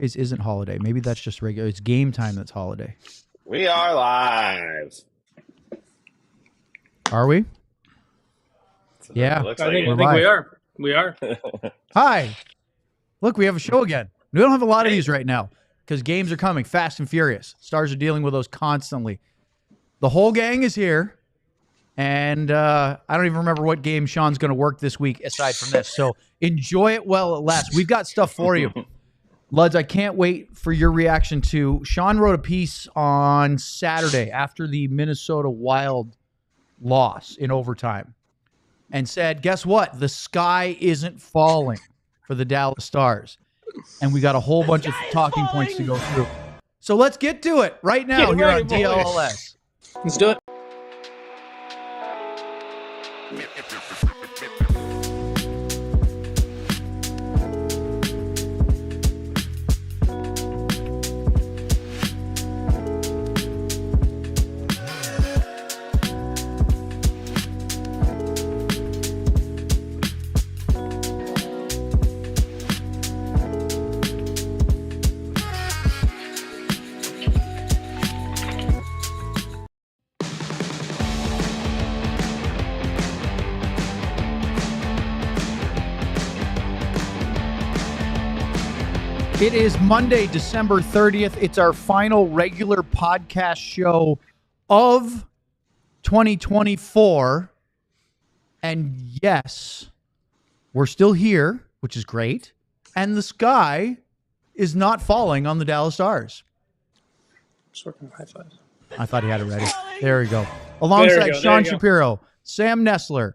isn't holiday. Maybe that's just regular. It's game time that's holiday. We are live. Are we? Yeah. I think we are. We are. Hi. Look, we have a show again. We don't have a lot of these right now because games are coming fast and furious. Stars are dealing with those constantly. The whole gang is here. And I don't even remember what game Sean's going to work this week aside from this. So enjoy it while it lasts. We've got stuff for you. Luds, I can't wait for your reaction to Sean wrote a piece on Saturday after the Minnesota Wild loss in overtime and said, guess what? The sky isn't falling for the Dallas Stars. And we got a whole bunch of talking points to go through. So let's get to it right now here on DLLS. Let's do it. It is Monday, December 30th. It's our final regular podcast show of 2024. And yes, we're still here, which is great. And the sky is not falling on the Dallas Stars. Just working high five. I thought he had it ready. There we go. Alongside Sean Shapiro, Sam Nestler,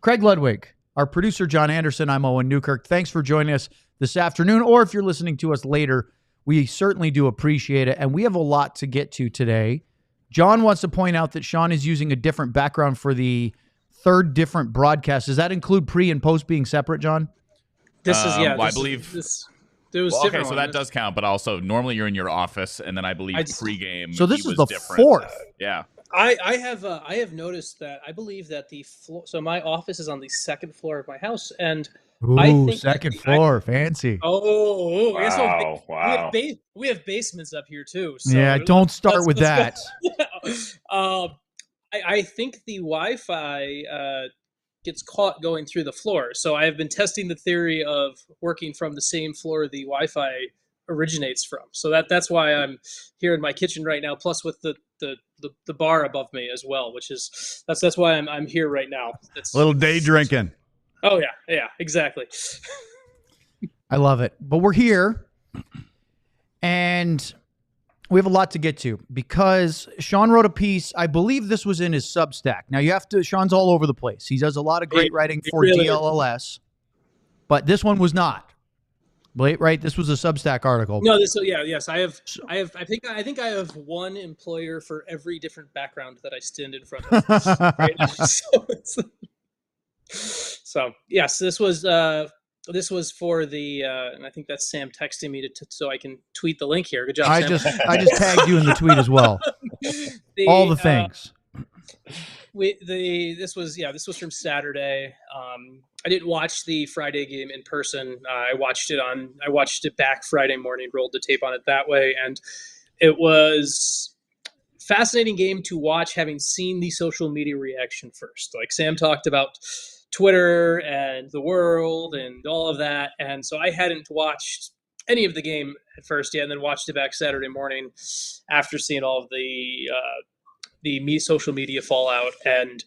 Craig Ludwig, our producer, John Anderson. I'm Owen Newkirk. Thanks for joining us this afternoon, or if you're listening to us later, we certainly do appreciate it. And we have a lot to get to today. John wants to point out that Sean is using a different background for the third different broadcast. Does that include pre and post being separate, John? This is, yeah. Well, I believe. There was okay, so that does count, but also normally you're in your office, and then I believe pregame. So this is the different. Fourth. Yeah. I have noticed that. I believe that the floor. So my office is on the second floor of my house, and I think second floor, fancy. Wow. We have basements up here too. So yeah, don't start with that. I think the Wi-Fi gets caught going through the floor. So I have been testing the theory of working from the same floor the Wi-Fi originates from. So that's why I'm here in my kitchen right now. Plus with the bar above me as well, which is that's why I'm here right now. It's a little day drinking. Oh yeah, exactly. I love it. But we're here, and we have a lot to get to because Sean wrote a piece. I believe this was in his Substack. Now Sean's all over the place. He does a lot of great writing for really DLLS, but this one was not. Right? This was a Substack article. No, yes. I think I have one employer for every different background that I stand in front of. Right? So yes, this was for the and I think that's Sam texting me so I can tweet the link here. Good job, Sam. I just tagged you in the tweet as well. All the things. This was from Saturday. I didn't watch the Friday game in person. I watched it back Friday morning, rolled the tape on it that way, and it was fascinating game to watch, having seen the social media reaction first. Like Sam talked about Twitter and the world and all of that, and so I hadn't watched any of the game at first yet, and then watched it back Saturday morning after seeing all of the social media fallout, and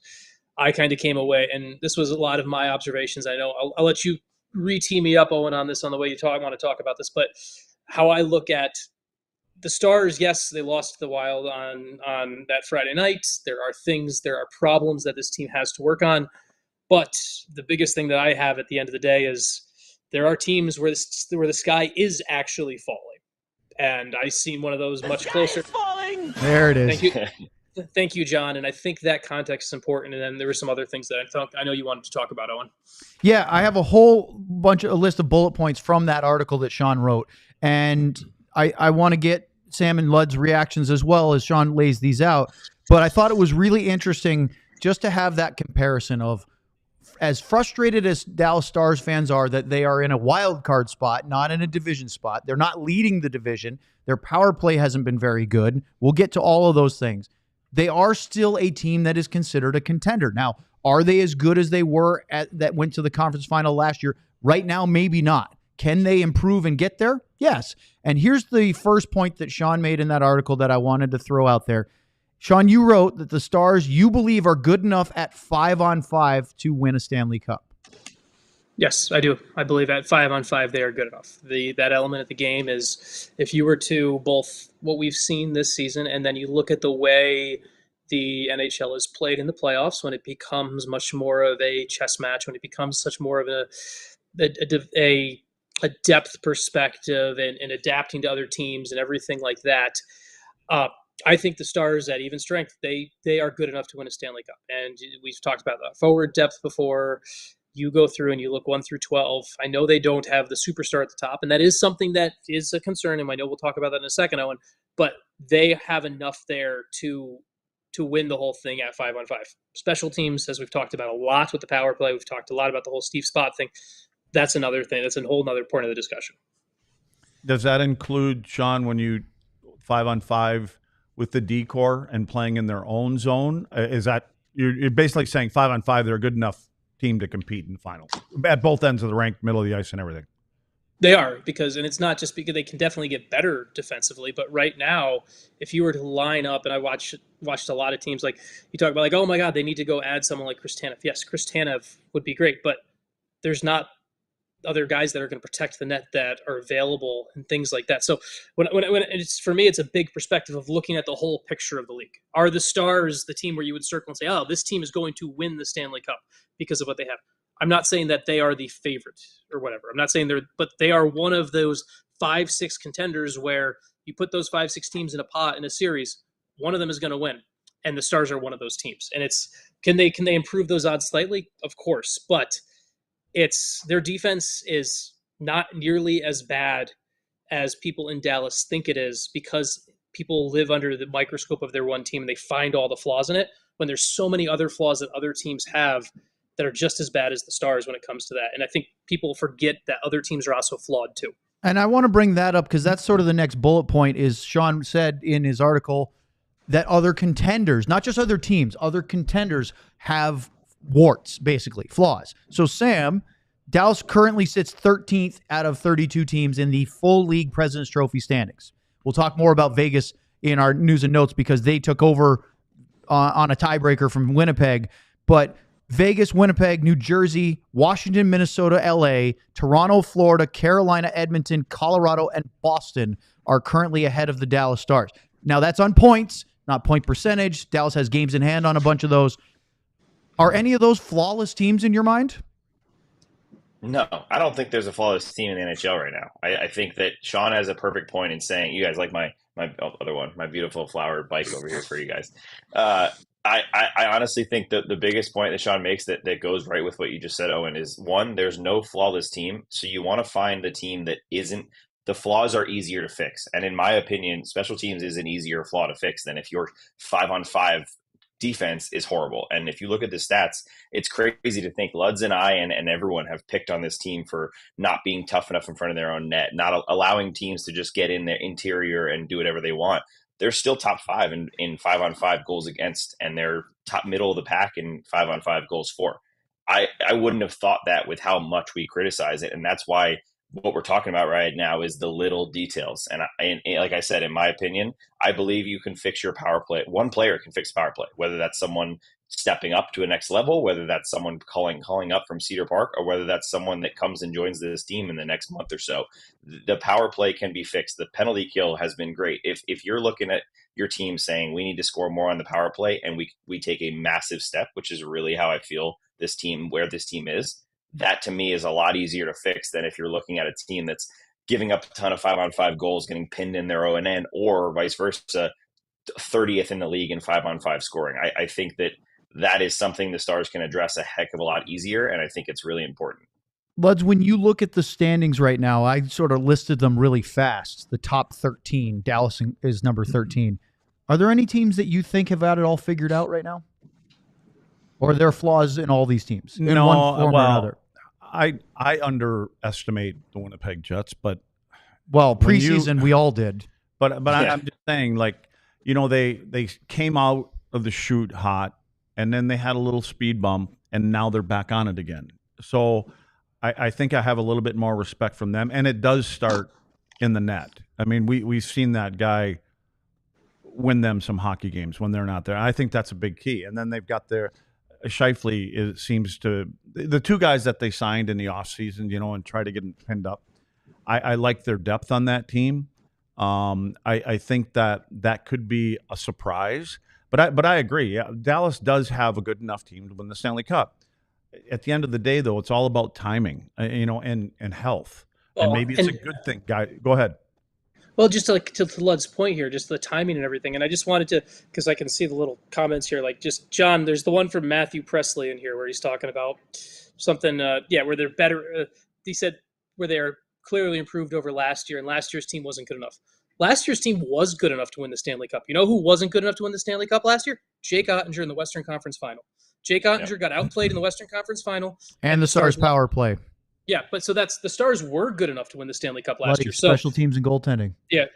I kind of came away, and this was a lot of my observations. I know I'll let you re-tee me up, Owen, on this on the way you want to talk about this, but how I look at the Stars, yes, they lost to the Wild on that Friday night. There are problems that this team has to work on. But the biggest thing that I have at the end of the day is there are teams where the sky is actually falling. And I've seen one of those much closer. There it is. Thank you. Thank you, John. And I think that context is important. And then there were some other things that I know you wanted to talk about, Owen. Yeah, I have a list of bullet points from that article that Sean wrote. And I want to get Sam and Lud's reactions as well as Sean lays these out. But I thought it was really interesting just to have that comparison of as frustrated as Dallas Stars fans are that they are in a wild card spot, not in a division spot. They're not leading the division. Their power play hasn't been very good. We'll get to all of those things. They are still a team that is considered a contender. Now, are they as good as they were that went to the conference final last year? Right now, maybe not. Can they improve and get there? Yes. And here's the first point that Sean made in that article that I wanted to throw out there. Sean, you wrote that the Stars, you believe, are good enough at 5-on-5 to win a Stanley Cup. Yes, I do. I believe at 5-on-5 they are good enough. That element of the game is, if you were to both what we've seen this season and then you look at the way the NHL is played in the playoffs, when it becomes much more of a chess match, when it becomes such more of a depth perspective and adapting to other teams and everything like that. I think the Stars at even strength, they are good enough to win a Stanley Cup. And we've talked about the forward depth before. You go through and you look 1 through 12. I know they don't have the superstar at the top, and that is something that is a concern. And I know we'll talk about that in a second, Owen. But they have enough there to win the whole thing at 5-on-5. Special teams, as we've talked about a lot with the power play, we've talked a lot about the whole Steve Spott thing. That's another thing. That's a whole other point of the discussion. Does that include, Sean, when you 5-on-5 with the D-core and playing in their own zone? Is that you're basically saying 5-on-5, they're a good enough team to compete in the finals at both ends of the rink, middle of the ice and everything? They are, and it's not just because they can definitely get better defensively, but right now, if you were to line up, and I watched a lot of teams, like you talk about, like, oh my God, they need to go add someone like Chris Tanev. Yes, Chris Tanev would be great, but there's not other guys that are going to protect the net that are available and things like that. So when it's, for me, it's a big perspective of looking at the whole picture of the league. Are the Stars the team where you would circle and say, oh, this team is going to win the Stanley Cup because of what they have? I'm not saying that they are the favorite or whatever. I'm not saying but they are one of those 5-6 contenders where you put those 5-6 teams in a pot in a series, one of them is going to win. And the Stars are one of those teams. And it's, can they improve those odds slightly? Of course, but their defense is not nearly as bad as people in Dallas think it is, because people live under the microscope of their one team and they find all the flaws in it, when there's so many other flaws that other teams have that are just as bad as the Stars when it comes to that. And I think people forget that other teams are also flawed too. And I want to bring that up because that's sort of the next bullet point. Is Sean said in his article that other contenders, not just other teams, other contenders have warts, basically flaws. So Sam, Dallas currently sits 13th out of 32 teams in the full league President's Trophy standings. We'll talk more about Vegas in our news and notes because they took over on a tiebreaker from Winnipeg. But Vegas, Winnipeg, New Jersey, Washington, Minnesota, LA, Toronto, Florida, Carolina, Edmonton, Colorado, and Boston are currently ahead of the Dallas Stars. Now that's on points, not point percentage. Dallas has games in hand on a bunch of those. Are any of those flawless teams in your mind? No, I don't think there's a flawless team in the NHL right now. I think that Sean has a perfect point in saying, you guys like my other one, my beautiful flower bike over here for you guys. I honestly think that the biggest point that Sean makes that goes right with what you just said, Owen, is one, there's no flawless team. So you want to find the team that isn't, the flaws are easier to fix. And in my opinion, special teams is an easier flaw to fix than if your 5-on-5 defense is horrible. And if you look at the stats, it's crazy to think Luds and I and everyone have picked on this team for not being tough enough in front of their own net, not allowing teams to just get in their interior and do whatever they want. They're still top 5 in 5-on-5 goals against, and they're top middle of the pack in 5-on-5 goals for. I wouldn't have thought that with how much we criticize it. And that's why what we're talking about right now is the little details. And like I said, in my opinion, I believe you can fix your power play. One player can fix power play, whether that's someone stepping up to a next level, whether that's someone calling up from Cedar Park, or whether that's someone that comes and joins this team in the next month or so. The power play can be fixed. The penalty kill has been great. If you're looking at your team saying we need to score more on the power play and we take a massive step, which is really how I feel where this team is, that to me is a lot easier to fix than if you're looking at a team that's giving up a ton of 5-on-5 goals, getting pinned in their own end, or vice versa, 30th in the league in 5-on-5 scoring. I think that is something the Stars can address a heck of a lot easier, and I think it's really important. Luds, when you look at the standings right now, I sort of listed them really fast. The top 13, Dallas is number 13. Are there any teams that you think have got it all figured out right now? Or there are flaws in all these teams in No, one form or another. I underestimate the Winnipeg Jets, but Well, preseason we all did. But Yeah. I'm just saying, like, they came out of the chute hot, and then they had a little speed bump, and now they're back on it again. So I think I have a little bit more respect from them, and it does start in the net. I mean, we've seen that guy win them some hockey games when they're not there. I think that's a big key. And then they've got their Scheifele. It seems to the two guys that they signed in the offseason, and try to get them pinned up. I like their depth on that team. I think that could be a surprise, but I agree. Yeah, Dallas does have a good enough team to win the Stanley Cup. At the end of the day, though, it's all about timing, and health, and maybe it's a good thing. Guy, go ahead. Well, just to Lud's point here, just the timing and everything, and I just wanted to, because I can see the little comments here, like just John. There's the one from Matthew Presley in here where he's talking about something, where they're better. He said where they're clearly improved over last year, and last year's team wasn't good enough. Last year's team was good enough to win the Stanley Cup. You know who wasn't good enough to win the Stanley Cup last year? Jake Oettinger in the Western Conference Final. Jake Oettinger got outplayed in the Western Conference Final. And the Stars power play. Yeah, but so that's the Stars were good enough to win the Stanley Cup last year. So Special teams and goaltending.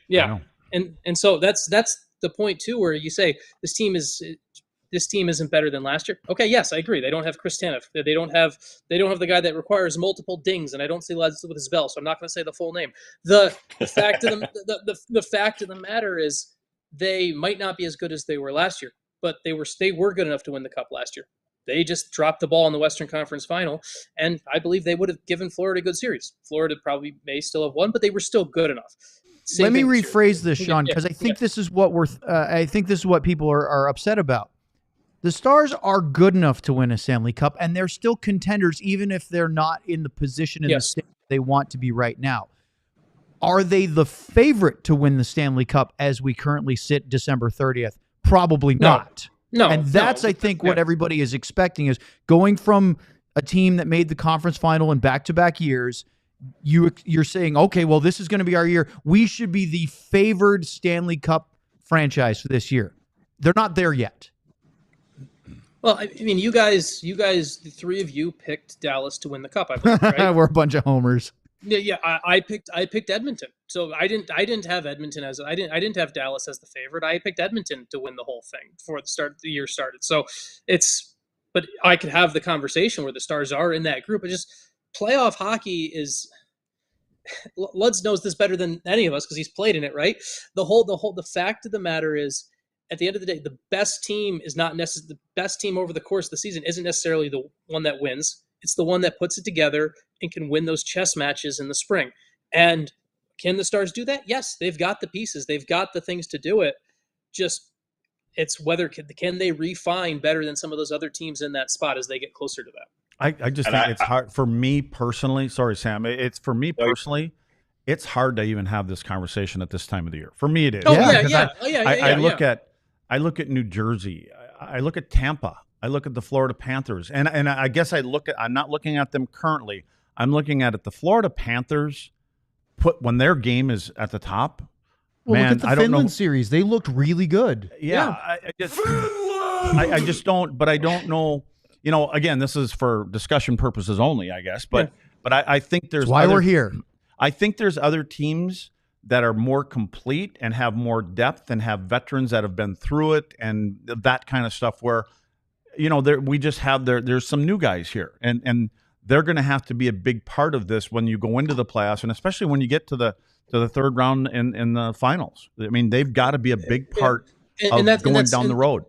yeah. And so that's the point too, where you say this team isn't better than last year. Okay, yes, I agree. They don't have Chris Tanev. They don't have the guy that requires multiple dings, and I don't say lads with his bell, so I'm not going to say the full name. The fact of the fact of the matter is they might not be as good as they were last year, but they were good enough to win the Cup last year. They just dropped the ball in the Western Conference Final, and I believe they would have given Florida a good series. Florida probably may still have won, but they were still good enough. Let me rephrase this, Sean, because I think this is what I think this is what people are upset about. The Stars are good enough to win a Stanley Cup, and they're still contenders, even if they're not in the position in the state they want to be right now. Are they the favorite to win the Stanley Cup as we currently sit December 30th? Probably not. No, and that's, I think, what everybody is expecting is going from a team that made the conference final in back-to-back years. You're saying, okay, well, this is going to be our year. We should be the favored Stanley Cup franchise for this year. They're not there yet. Well, I mean, you guys, the three of you picked Dallas to win the Cup, I believe, right? We're a bunch of homers. Yeah. I picked Edmonton. So I didn't have Edmonton I didn't have Dallas as the favorite. I picked Edmonton to win the whole thing before the year started. So but I could have the conversation where the Stars are in that group. But just playoff hockey is. Luds knows this better than any of us because he's played in it, right? The fact of the matter is, at the end of the day, the best team is not necessarily the best team over the course of the season. Isn't necessarily the one that wins. It's the one that puts it together and can win those chess matches in the spring. And can the Stars do that? Yes, they've got the pieces. They've got the things to do it. Just it's whether can they refine better than some of those other teams in that spot as they get closer to that. I just think it's hard for me personally. Sorry, Sam. It's for me personally. It's hard to even have this conversation at this time of the year. For me, it is. I look at New Jersey. I look at Tampa. I look at the Florida Panthers, and I guess I'm not looking at them currently. I'm looking at it. The Florida Panthers when their game is at the top. Well, man, look at the Finland series. They looked really good. Yeah. I just don't. But I don't know. Again, this is for discussion purposes only, I guess. But I think there's That's why we're here. I think there's other teams that are more complete and have more depth and have veterans that have been through it and that kind of stuff where, we just have there's some new guys here and they're going to have to be a big part of this when you go into the playoffs and especially when you get to the third round in the finals. I mean, they've got to be a big part of going down the road.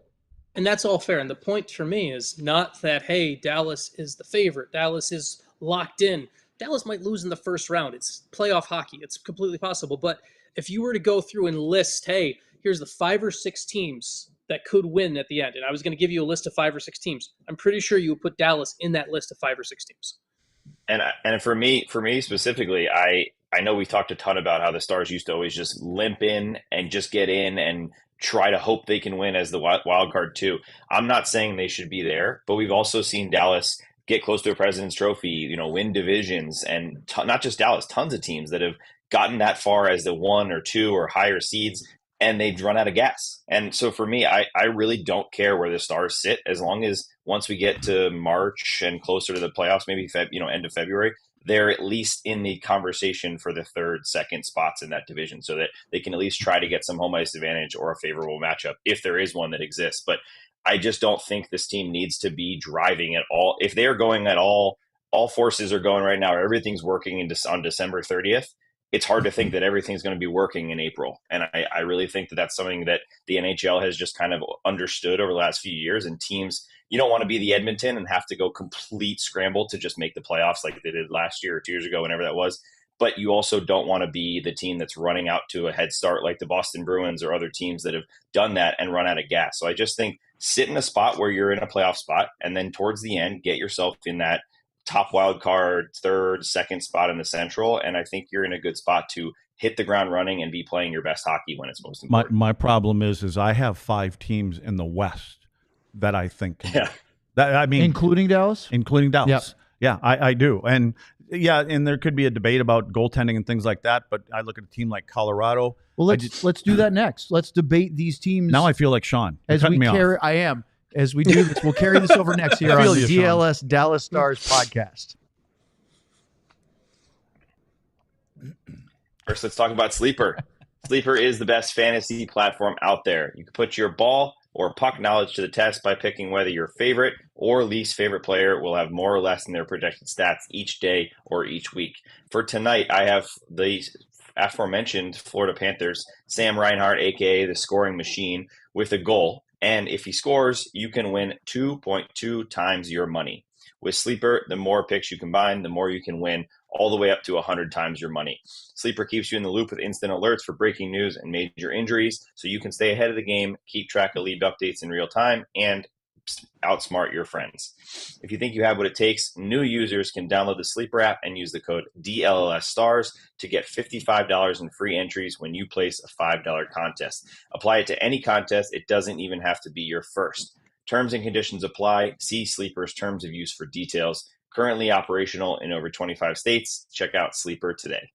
And that's all fair. And the point for me is not that, hey, Dallas is the favorite. Dallas is locked in. Dallas might lose in the first round. It's playoff hockey. It's completely possible. But if you were to go through and list, hey, here's the 5 or 6 teams that could win at the end, and I was going to give you a list of 5 or 6 teams, I'm pretty sure you would put Dallas in that list of 5 or 6 teams. And for me specifically, I know we've talked a ton about how the Stars used to always just limp in and just get in and try to hope they can win as the wild card too. I'm not saying they should be there, but we've also seen Dallas get close to a President's Trophy, win divisions, and not just Dallas, tons of teams that have gotten that far as the 1 or 2 or higher seeds. and they've run out of gas. And so for me, I really don't care where the Stars sit, as long as once we get to March and closer to the playoffs, maybe end of February, they're at least in the conversation for the third, second spots in that division, so that they can at least try to get some home ice advantage or a favorable matchup if there is one that exists. But I just don't think this team needs to be driving at all. If they are going at all forces are going right now, everything's working on December 30th. It's hard to think that everything's going to be working in April. And I really think that that's something that the NHL has just kind of understood over the last few years. And teams, you don't want to be the Edmonton and have to go complete scramble to just make the playoffs like they did last year or 2 years ago, whenever that was. But you also don't want to be the team that's running out to a head start like the Boston Bruins or other teams that have done that and run out of gas. So I just think sit in a spot where you're in a playoff spot, and then towards the end, get yourself in that top wild card, third, second spot in the Central, and I think you're in a good spot to hit the ground running and be playing your best hockey when it's most important. My problem is I have 5 teams in the West that I think can Yeah. that, I mean, Including Dallas? including Dallas. Yep. Yeah, I do. And yeah, and there could be a debate about goaltending and things like that, but I look at a team like Colorado. Well, let's do that next. Let's debate these teams. Now I feel like Sean. You're as cutting we me off. carry. I am. As we do this, we'll carry this over next year I on feel the you, Sean. DLS Dallas Stars Podcast. First, let's talk about Sleeper. Sleeper is the best fantasy platform out there. You can put your ball or puck knowledge to the test by picking whether your favorite or least favorite player will have more or less in their projected stats each day or each week. For tonight, I have the aforementioned Florida Panthers, Sam Reinhart, a.k.a. the scoring machine, with a goal. And if he scores, you can win 2.2 times your money. With Sleeper, the more picks you combine, the more you can win, all the way up to 100 times your money. Sleeper keeps you in the loop with instant alerts for breaking news and major injuries, so you can stay ahead of the game, keep track of league updates in real time, and outsmart your friends. If you think you have what it takes, new users can download the Sleeper app and use the code DLLS Stars to get $55 in free entries when you place a $5 contest. Apply it to any contest. It doesn't even have to be your first. Terms and conditions apply. See Sleeper's terms of use for details. Currently operational in over 25 states. Check out Sleeper today.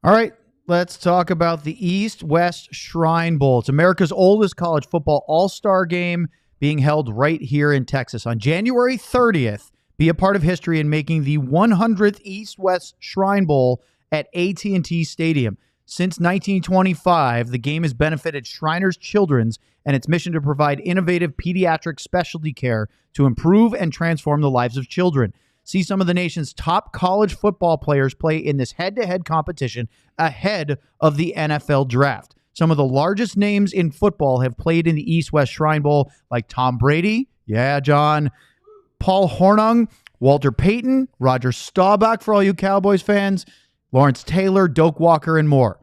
All right, let's talk about the East-West Shrine Bowl. It's America's oldest college football all-star game being held right here in Texas. On January 30th, be a part of history in making the 100th East-West Shrine Bowl at AT&T Stadium. Since 1925, the game has benefited Shriners Children's and its mission to provide innovative pediatric specialty care to improve and transform the lives of children. See some of the nation's top college football players play in this head-to-head competition ahead of the NFL draft. Some of the largest names in football have played in the East-West Shrine Bowl, like Tom Brady, yeah, John, Paul Hornung, Walter Payton, Roger Staubach for all you Cowboys fans, Lawrence Taylor, Doak Walker, and more.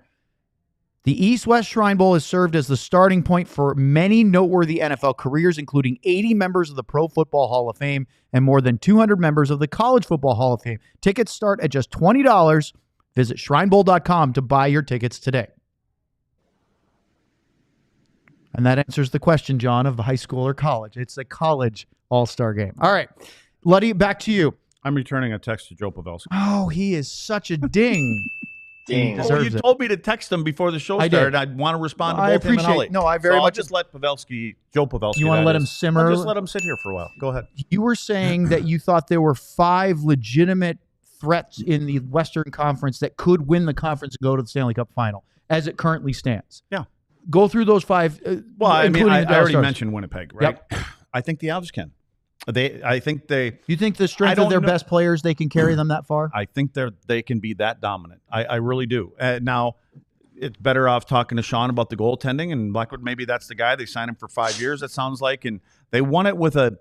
The East-West Shrine Bowl has served as the starting point for many noteworthy NFL careers, including 80 members of the Pro Football Hall of Fame and more than 200 members of the College Football Hall of Fame. Tickets start at just $20. Visit shrinebowl.com to buy your tickets today. And that answers the question, John, of the high school or college. It's a college all-star game. All right, Luddy, back to you. I'm returning a text to Joe Pavelski. Oh, he is such a ding. Ding. He Oh, deserves you it. told me to text him before the show I did. started. I'd want to respond to I both him and appreciate- Ollie. no, I very So much- I'll just let Joe Pavelski. You wanna that let him is. simmer? I'll just let him sit here for a while. Go ahead. You were saying that you thought there were 5 legitimate threats in the Western Conference that could win the conference and go to the Stanley Cup final as it currently stands. Yeah. Go through those 5. Well, I mean, including I the Dallas already Stars. mentioned Winnipeg, right? I think the Avs can. I think they. You think the I strength don't of their know. best players, they can carry them that far? I think they can be that dominant. I really do. Now, it's better off talking to Sean about the goaltending, and Blackwood, maybe that's the guy. They signed him for 5 years, it sounds like, and they won it with a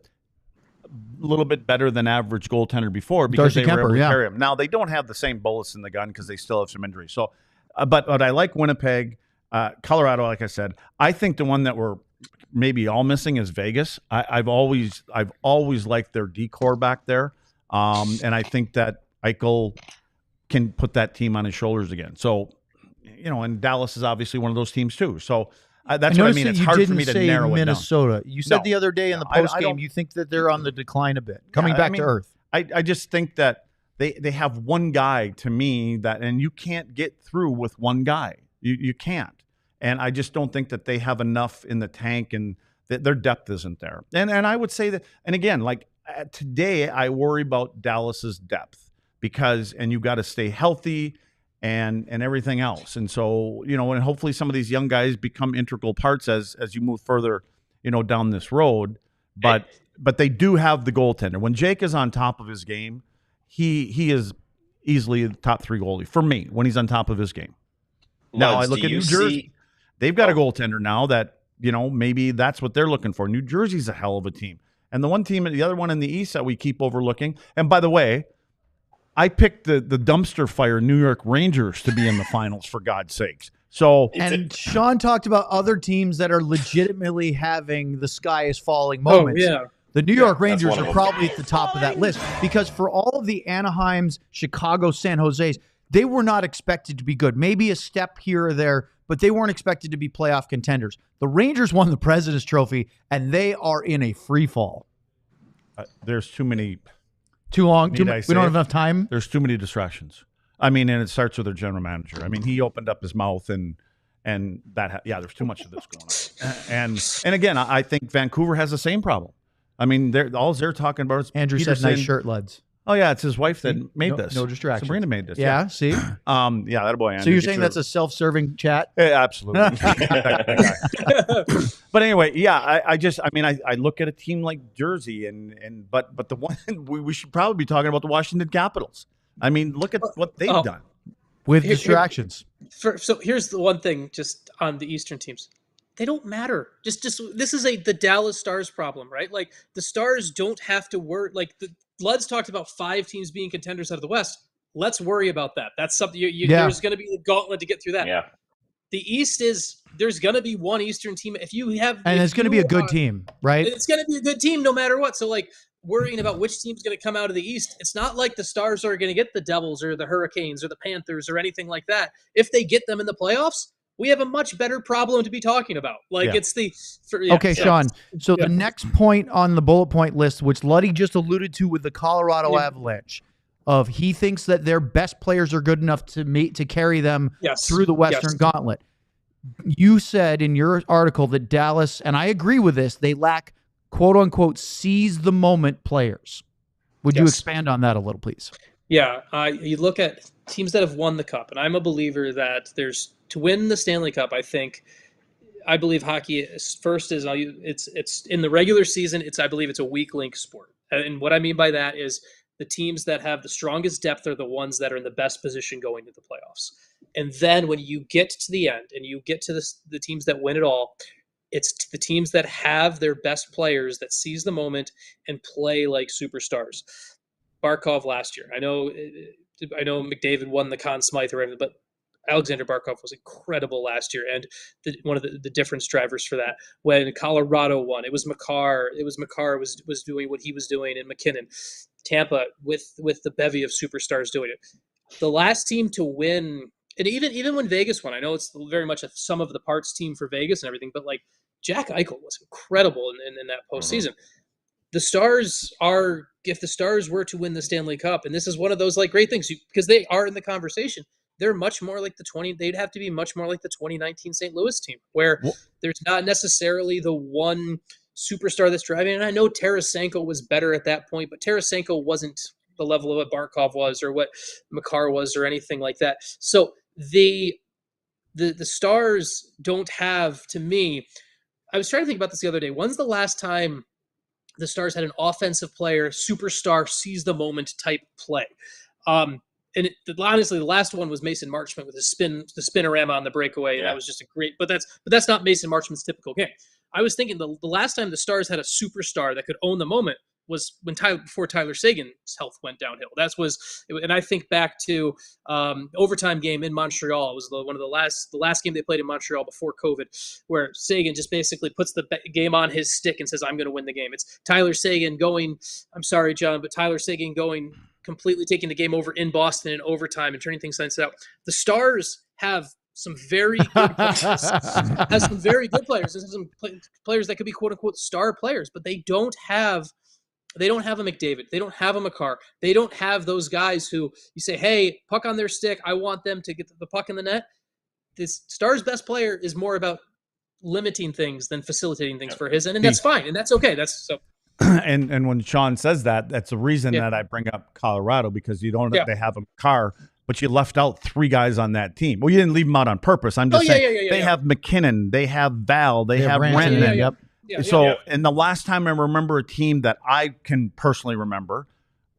little bit better than average goaltender before because Darcy they were Kemper, able to yeah. carry him. Now, they don't have the same bullets in the gun because they still have some injuries. So, but I like Winnipeg, Colorado, like I said. I think the one that we're maybe all missing is Vegas. I've always liked their decor back there, and I think that Eichel can put that team on his shoulders again. So, and Dallas is obviously one of those teams too. So that's what I noticed mean. that It's you hard for didn't me to say narrow Minnesota. You said No. the other day in the I post game don't- you think that they're on the decline a bit, coming Yeah, back I mean, to earth. I just think that they have one guy to me that, and you can't get through with one guy. You can't. And I just don't think that they have enough in the tank, and their depth isn't there. And I would say that, and again, like today, I worry about Dallas's depth and you've got to stay healthy and everything else. And so, and hopefully some of these young guys become integral parts as you move further, down this road. But they do have the goaltender. When Jake is on top of his game, he is easily the top 3 goalie for me when he's on top of his game. Now I look at New Jersey. They've got a goaltender now that, maybe that's what they're looking for. New Jersey's a hell of a team. And the other one in the East that we keep overlooking. And by the way, I picked the dumpster fire New York Rangers to be in the finals, for God's sakes. So, and Sean talked about other teams that are legitimately having the sky is falling moments. Oh, yeah. The New York Rangers are probably at the top of that list, because for all of the Anaheims, Chicago, San Jose's, they were not expected to be good. Maybe a step here or there, but they weren't expected to be playoff contenders. The Rangers won the President's Trophy, and they are in a free fall. There's too many. Too long. We don't have enough time. There's too many distractions. I mean, and it starts with their general manager. I mean, he opened up his mouth and that. There's too much of this going on. And again, I think Vancouver has the same problem. I mean, all they're talking about is Andrew Peterson. said nice shirt, lads. Oh yeah, it's his wife that made this. No distraction. Sabrina made this. Yeah. See. That boy. Andrew, So you're saying that's a self-serving chat? Yeah, absolutely. But anyway, I look at a team like Jersey, but the one we should probably be talking about the Washington Capitals. I mean, look at what they've done with distractions. So here's the one thing, just on the Eastern teams. They don't matter. Just this is the Dallas Stars problem, right? Like, the Stars don't have to worry. Like, the Bloods talked about 5 teams being contenders out of the West. Let's worry about that. That's something there's going to be a gauntlet to get through that. Yeah. The East there's going to be one Eastern team. It's going to be a good team, right? It's going to be a good team no matter what. So, like, worrying about which team's going to come out of the East, it's not like the Stars are going to get the Devils or the Hurricanes or the Panthers or anything like that. If they get them in the playoffs, we have a much better problem to be talking about. Sean. So the next point on the bullet point list, which Luddy just alluded to with the Colorado Avalanche, of he thinks that their best players are good enough to carry them through the Western Gauntlet. You said in your article that Dallas, and I agree with this, they lack quote unquote seize the moment players. Would you expand on that a little, please? Yeah, you look at teams that have won the Cup, and I'm a believer that to win the Stanley Cup, I believe hockey it's in the regular season. I believe it's a weak link sport, and what I mean by that is the teams that have the strongest depth are the ones that are in the best position going to the playoffs. And then when you get to the end and you get to the teams that win it all, it's the teams that have their best players that seize the moment and play like superstars. Barkov last year. I know McDavid won the Conn Smythe or anything, but Alexander Barkov was incredible last year, and one of the difference drivers for that. When Colorado won, it was Makar. Makar was doing what he was doing, and McKinnon. Tampa with the bevy of superstars doing it. The last team to win, and even when Vegas won, I know it's very much a sum of the parts team for Vegas and everything, but like Jack Eichel was incredible in that postseason. The Stars if the Stars were to win the Stanley Cup, and this is one of those like great things because they are in the conversation. They'd have to be much more like the 2019 St. Louis team, where there's not necessarily the one superstar that's driving. And I know Tarasenko was better at that point, but Tarasenko wasn't the level of what Barkov was or what Makar was or anything like that. So the Stars don't have, to me, I was trying to think about this the other day. When's the last time the Stars had an offensive player, superstar, seize the moment type play? Honestly, the last one was Mason Marchment with the spinorama on the breakaway, and that was just a great. But that's not Mason Marchment's typical game. I was thinking the last time the Stars had a superstar that could own the moment was before Tyler Seguin's health went downhill. And I think back to overtime game in Montreal. It was one of the last game they played in Montreal before COVID, where Seguin just basically puts the game on his stick and says, "I'm going to win the game." It's Tyler Seguin going. I'm sorry, John, but Tyler Seguin going completely taking the game over in Boston in overtime and turning things out. The Stars have some very good players. Has some very good players. There's some players that could be quote unquote star players, but they don't have a McDavid. They don't have a Makar. They don't have those guys who you say, "Hey, puck on their stick. I want them to get the puck in the net." this Stars' best player is more about limiting things than facilitating things for his end, and that's fine, and that's okay. That's so. And when Sean says that, that's the reason that I bring up Colorado, because you don't they have a car, but you left out 3 guys on that team. Well, you didn't leave them out on purpose. I'm just saying they have McKinnon, they have Val, they have Rantanen. And the last time I remember a team that I can personally remember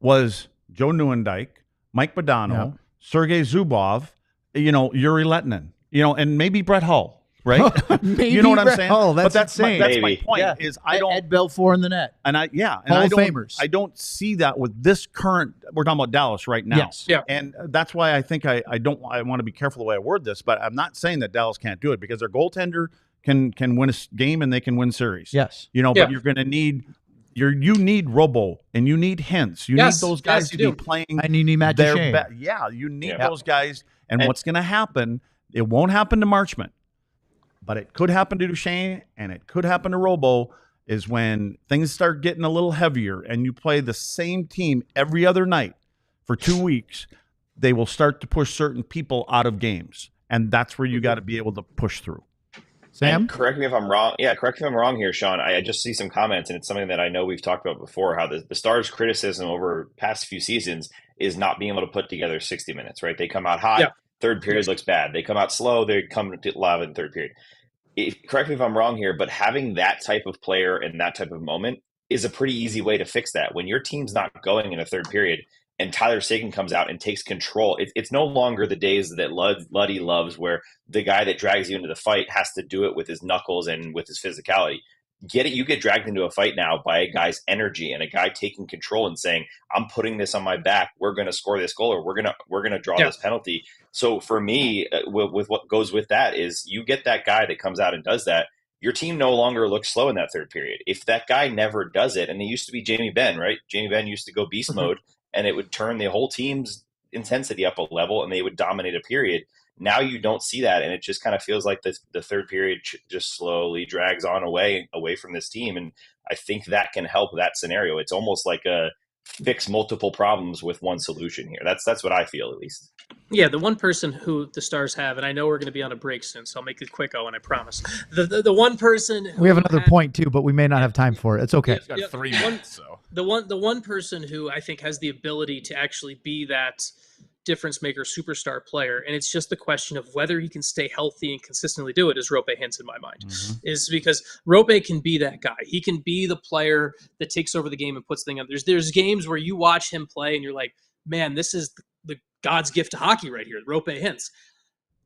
was Joe Nieuwendyk, Mike Modano, Sergei Zubov, Yuri Lettinen, and maybe Brett Hull. Right? You know what I'm saying? Oh, that's insane. That's my point. Yeah. Is I don't Ed Belfour in the net. And Hall of Famers. I don't see that with this current. We're talking about Dallas right now. Yes. Yeah. And that's why I think I want to be careful the way I word this, but I'm not saying that Dallas can't do it, because their goaltender can win a game and they can win series. Yes. But you're going to need. You need Robo and you need Hintz. You need those guys to be playing. And you need Matt Duchene. You need those guys. And what's going to happen? It won't happen to Marchment. But it could happen to Duchene and it could happen to Robo, is when things start getting a little heavier and you play the same team every other night for 2 weeks, they will start to push certain people out of games. And that's where you got to be able to push through. Sam? And correct me if I'm wrong. Yeah, correct me if I'm wrong here, Sean. I just see some comments, and it's something that I know we've talked about before, how the Stars' criticism over past few seasons is not being able to put together 60 minutes, right? They come out hot. Yeah. Third period looks bad. They come out slow. They come to live in third period. Correct me if I'm wrong here, but having that type of player in that type of moment is a pretty easy way to fix that. When your team's not going in a third period and Tyler Seguin comes out and takes control, it's no longer the days that Luddy loves, where the guy that drags you into the fight has to do it with his knuckles and with his physicality. You get dragged into a fight now by a guy's energy and a guy taking control and saying, I'm putting this on my back. We're going to score this goal, or we're going to draw this penalty. So for me, with what goes with that is, you get that guy that comes out and does that. Your team no longer looks slow in that third period. If that guy never does it, and it used to be Jamie Benn, right? Jamie Benn used to go beast mode, and it would turn the whole team's intensity up a level, and they would dominate a period. Now you don't see that, and it just kind of feels like the third period just slowly drags on away from this team, and I think that can help that scenario. It's almost like a fix multiple problems with one solution here. That's what I feel, at least. Yeah, the one person who the Stars have, and I know we're going to be on a break soon, so I'll make it quick, Owen, I promise. The one person who we have another point too, but we may not have time for it. It's okay. It's got 3 minutes, so the one person who I think has the ability to actually be that difference maker, superstar player, and it's just the question of whether he can stay healthy and consistently do it, is Roope Hintz in my mind. Is because Roope can be that guy. He can be the player that takes over the game and puts things up. There's games where you watch him play and you're like, man, this is the God's gift to hockey right here, Roope Hintz.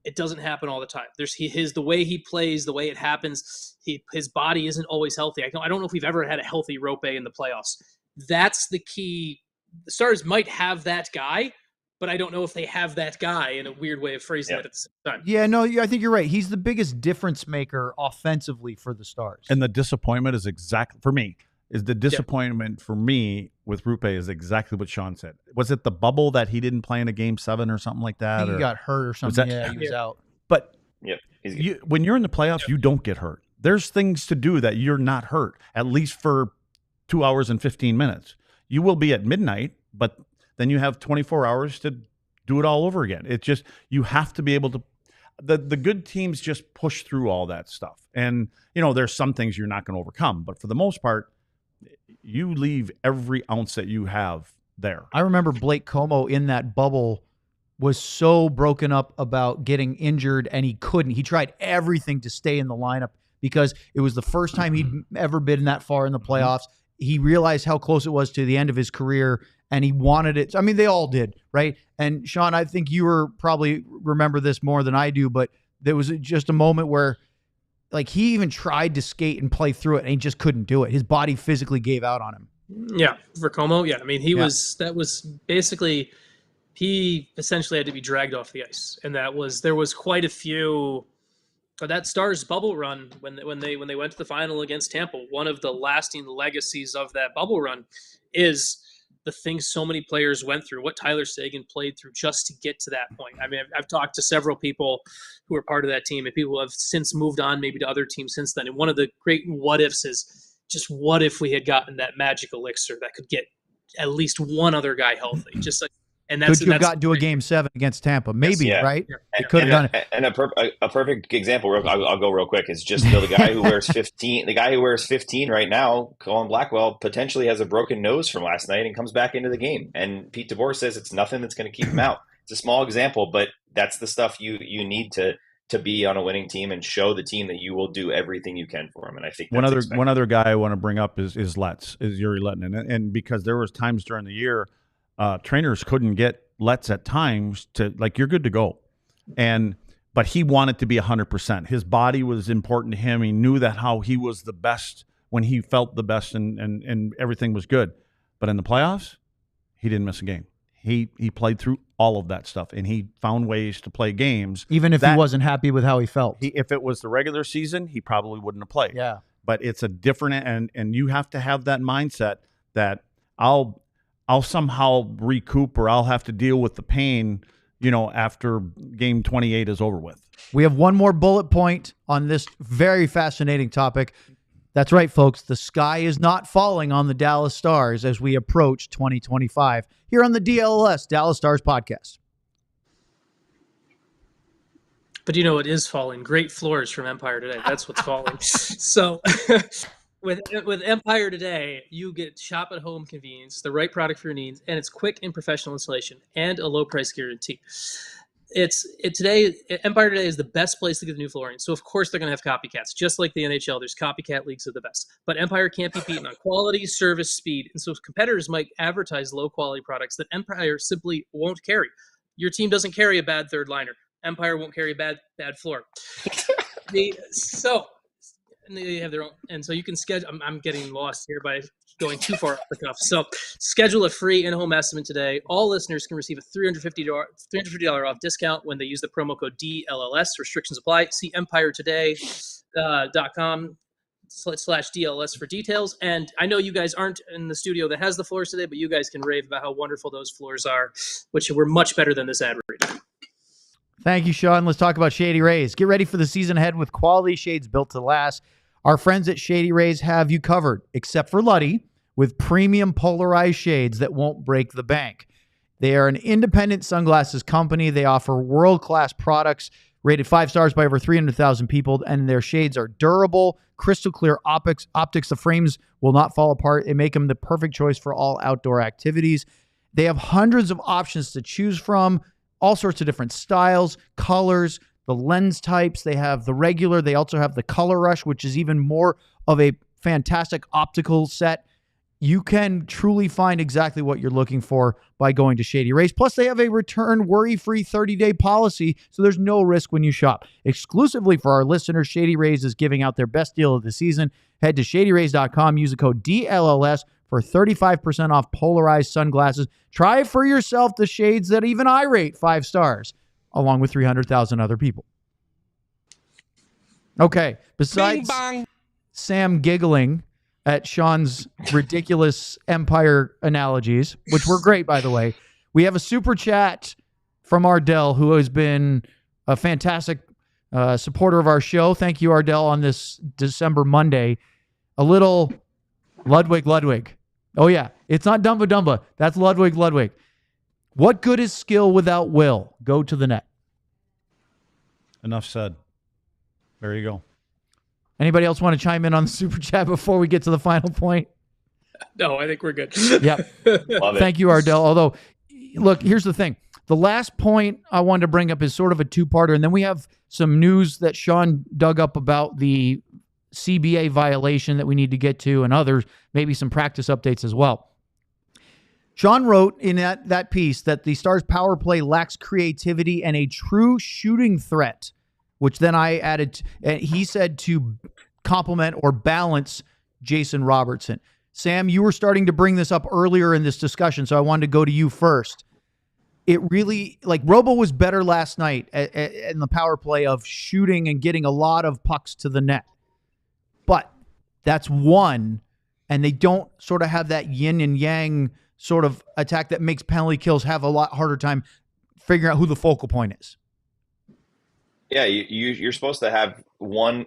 It doesn't happen all the time. There's the way he plays, the way it happens. His body isn't always healthy. I don't know if we've ever had a healthy Roope in the playoffs. That's the key. The Stars might have that guy, but I don't know if they have that guy, in a weird way of phrasing it at the same time. Yeah, no, I think you're right. He's the biggest difference maker offensively for the Stars. And the disappointment is for me for me with Roope is exactly what Sean said. Was it the bubble that he didn't play in a game 7 or something like that? I think he got hurt or something. He was out. But when you're in the playoffs, you don't get hurt. There's things to do that you're not hurt, at least for 2 hours and 15 minutes. You will be at midnight, but then you have 24 hours to do it all over again. It's just, you have to be able to, the good teams just push through all that stuff. And, there's some things you're not going to overcome, but for the most part, you leave every ounce that you have there. I remember Blake Como in that bubble was so broken up about getting injured, and he couldn't. He tried everything to stay in the lineup because it was the first time he'd ever been that far in the playoffs. He realized how close it was to the end of his career, and he wanted it. I mean, they all did, right? And Sean, I think you probably remember this more than I do, but there was just a moment where, like, he even tried to skate and play through it, and he just couldn't do it. His body physically gave out on him. Yeah, for Como, yeah. I mean, that was basically, he essentially had to be dragged off the ice, and there was quite a few. That Stars bubble run when they went to the final against Tampa, one of the lasting legacies of that bubble run is the things so many players went through, what Tyler Seguin played through just to get to that point. I mean, I've talked to several people who were part of that team, and people have since moved on maybe to other teams since then. And one of the great what ifs is just, what if we had gotten that magic elixir that could get at least one other guy healthy? Just like, And Could you have gotten to a game 7 against Tampa? Maybe, yeah. right? Yeah. It could have done it. And a perfect example, I'll go real quick, is just the guy who wears 15. The guy who wears 15 right now, Colin Blackwell, potentially has a broken nose from last night and comes back into the game. And Pete DeBoer says it's nothing that's going to keep him out. It's a small example, but that's the stuff you need to be on a winning team and show the team that you will do everything you can for him. And I think one other guy I want to bring up is Yuri Lettinen, and because there was times during the year trainers couldn't get Letts at times to, like, you're good to go, but he wanted to be 100%. His body was important to him. He knew that how he was the best when he felt the best, and everything was good. But in the playoffs, he didn't miss a game. He played through all of that stuff, and he found ways to play games. Even if he wasn't happy with how he felt. If it was the regular season, he probably wouldn't have played. Yeah. But it's a different, and you have to have that mindset that I'll somehow recoup, or I'll have to deal with the pain, after game 28 is over with. We have one more bullet point on this very fascinating topic. That's right, folks. The sky is not falling on the Dallas Stars as we approach 2025 here on the DLLS Dallas Stars Podcast. But it is falling. Great floors from Empire Today. That's what's falling. So with Empire Today, you get shop at home convenience, the right product for your needs, and it's quick and professional installation and a low price guarantee. Empire Today is the best place to get the new flooring. So of course they're going to have copycats, just like the NHL. There's copycat leagues of the best, but Empire can't be beaten on quality, service, speed. And so competitors might advertise low quality products that Empire simply won't carry. Your team doesn't carry a bad third liner. Empire won't carry a bad floor. And they have their own, and so you can schedule. I'm getting lost here by going too far off the cuff. So schedule a free in-home estimate today. All listeners can receive a $350 off discount when they use the promo code DLLS. Restrictions apply. See empiretoday.com/DLS for details. And I know you guys aren't in the studio that has the floors today, but you guys can rave about how wonderful those floors are, which were much better than this ad read. Thank you, Sean. Let's talk about Shady Rays. Get ready for the season ahead with quality shades built to last. Our friends at Shady Rays have you covered, except for Luddy, with premium polarized shades that won't break the bank. They are an independent sunglasses company. They offer world-class products rated 5 stars by over 300,000 people, and their shades are durable, crystal clear optics. The frames will not fall apart. They make them the perfect choice for all outdoor activities. They have hundreds of options to choose from, all sorts of different styles, colors, the lens types. They have the regular. They also have the Color Rush, which is even more of a fantastic optical set. You can truly find exactly what you're looking for by going to Shady Rays. Plus, they have a return worry-free 30-day policy, so there's no risk when you shop. Exclusively for our listeners, Shady Rays is giving out their best deal of the season. Head to shadyrays.com. Use the code DLLS for 35% off polarized sunglasses. Try for yourself the shades that even I rate 5 stars, along with 300,000 other people. Okay, besides Sam giggling at Sean's ridiculous Empire analogies, which were great, by the way, we have a super chat from Ardell, who has been a fantastic supporter of our show. Thank you, Ardell, on this December Monday. A little Ludwig. Oh, yeah. It's not Dumba. That's Ludwig. What good is skill without will? Go to the net. Enough said. There you go. Anybody else want to chime in on the super chat before we get to the final point? No, I think we're good. Yeah. Thank you, Ardell. Although, look, here's the thing. The last point I wanted to bring up is sort of a two-parter, and then we have some news that Sean dug up about the CBA violation that we need to get to, and others, maybe some practice updates as well. Sean wrote in that piece that the Stars power play lacks creativity and a true shooting threat, which then I added, he said, to complement or balance Jason Robertson. Sam, you were starting to bring this up earlier in this discussion, so I wanted to go to you first. It really, Robo was better last night in the power play of shooting and getting a lot of pucks to the net. But that's one, and they don't sort of have that yin and yang sort of attack that makes penalty kills have a lot harder time figuring out who the focal point is. Yeah, you're supposed to have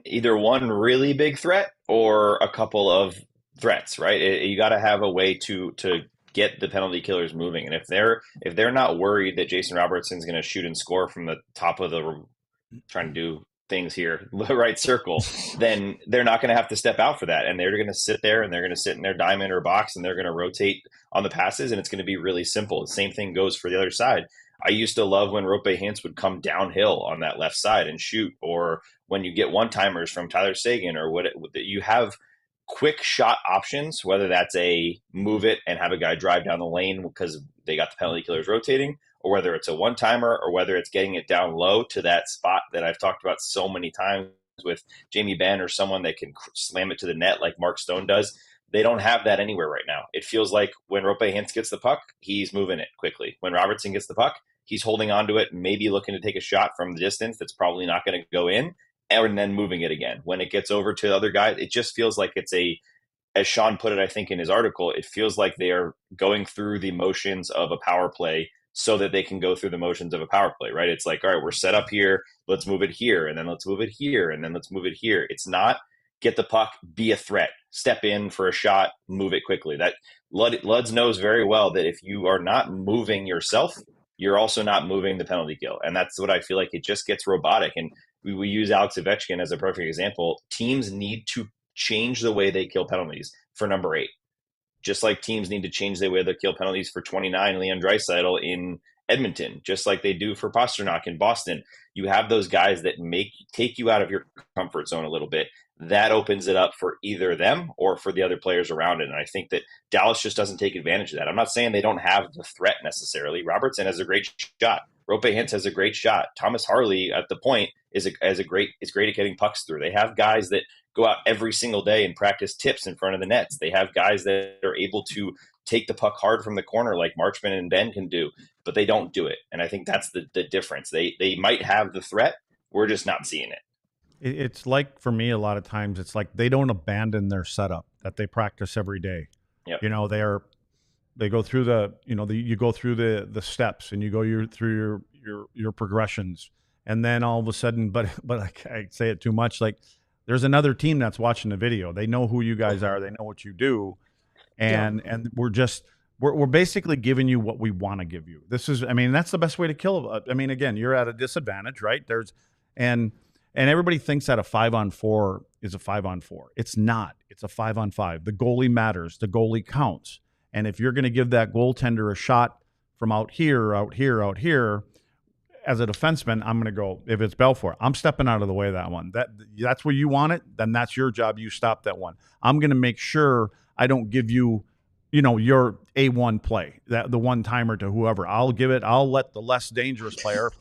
either one really big threat or a couple of threats, right? You got to have a way to get the penalty killers moving. And if they're not worried that Jason Robertson's going to shoot and score from the top of the trying to do things here, the right circle, then they're not going to have to step out for that. And they're going to sit there and they're going to sit in their diamond or box and they're going to rotate on the passes. And it's going to be really simple. The same thing goes for the other side. I used to love when Roope-Hintz would come downhill on that left side and shoot, or when you get one-timers from Tyler Seguin, or you have quick shot options, whether that's a move it and have a guy drive down the lane because they got the penalty killers rotating, or whether it's a one-timer, or whether it's getting it down low to that spot that I've talked about so many times with jamiebenn or someone that can slam it to the net like Mark Stone does. They don't have that anywhere right now. It feels like when Roope-Hintz gets the puck, he's moving it quickly. When Robertson gets the puck, he's holding on to it, maybe looking to take a shot from the distance that's probably not going to go in, and then moving it again. When it gets over to the other guys, it just feels like it's as Sean put it, I think in his article, it feels like they are going through the motions of a power play so that they can go through the motions of a power play, right? It's like, all right, we're set up here, let's move it here, and then let's move it here, and then let's move it here. It's not get the puck, be a threat, step in for a shot, move it quickly. That Luds knows very well that if you are not moving yourself, you're also not moving the penalty kill. And that's what I feel like it just gets robotic. And we use Alex Ovechkin as a perfect example. Teams need to change the way they kill penalties for number 8. Just like teams need to change the way they kill penalties for 29 Leon Draisaitl in Edmonton, just like they do for Pasternak in Boston. You have those guys that take you out of your comfort zone a little bit. That opens it up for either them or for the other players around it. And I think that Dallas just doesn't take advantage of that. I'm not saying they don't have the threat necessarily. Robertson has a great shot. Roope-Hintz has a great shot. Thomas Harley at the point is great at getting pucks through. They have guys that go out every single day and practice tips in front of the nets. They have guys that are able to take the puck hard from the corner like Marchman and Benn can do, but they don't do it. And I think that's the difference. They might have the threat. We're just not seeing it. It's like, for me, a lot of times it's like they don't abandon their setup that they practice every day. Yep. You know, they go through you go through the steps and you go through your progressions, and then all of a sudden, but I say it too much, like there's another team that's watching the video. They know who you guys are. They know what you do. And we're basically giving you what we want to give you. That's the best way to kill. Again, you're at a disadvantage, right? And everybody thinks that a 5-on-4 is a 5-on-4. It's not. It's a 5-on-5. The goalie matters. The goalie counts. And if you're going to give that goaltender a shot from out here, as a defenseman, I'm going to go, if it's Belfour, I'm stepping out of the way of that one. That's where you want it, then that's your job. You stop that one. I'm going to make sure I don't give you, your A1 play, the one-timer to whoever. I'll let the less dangerous player,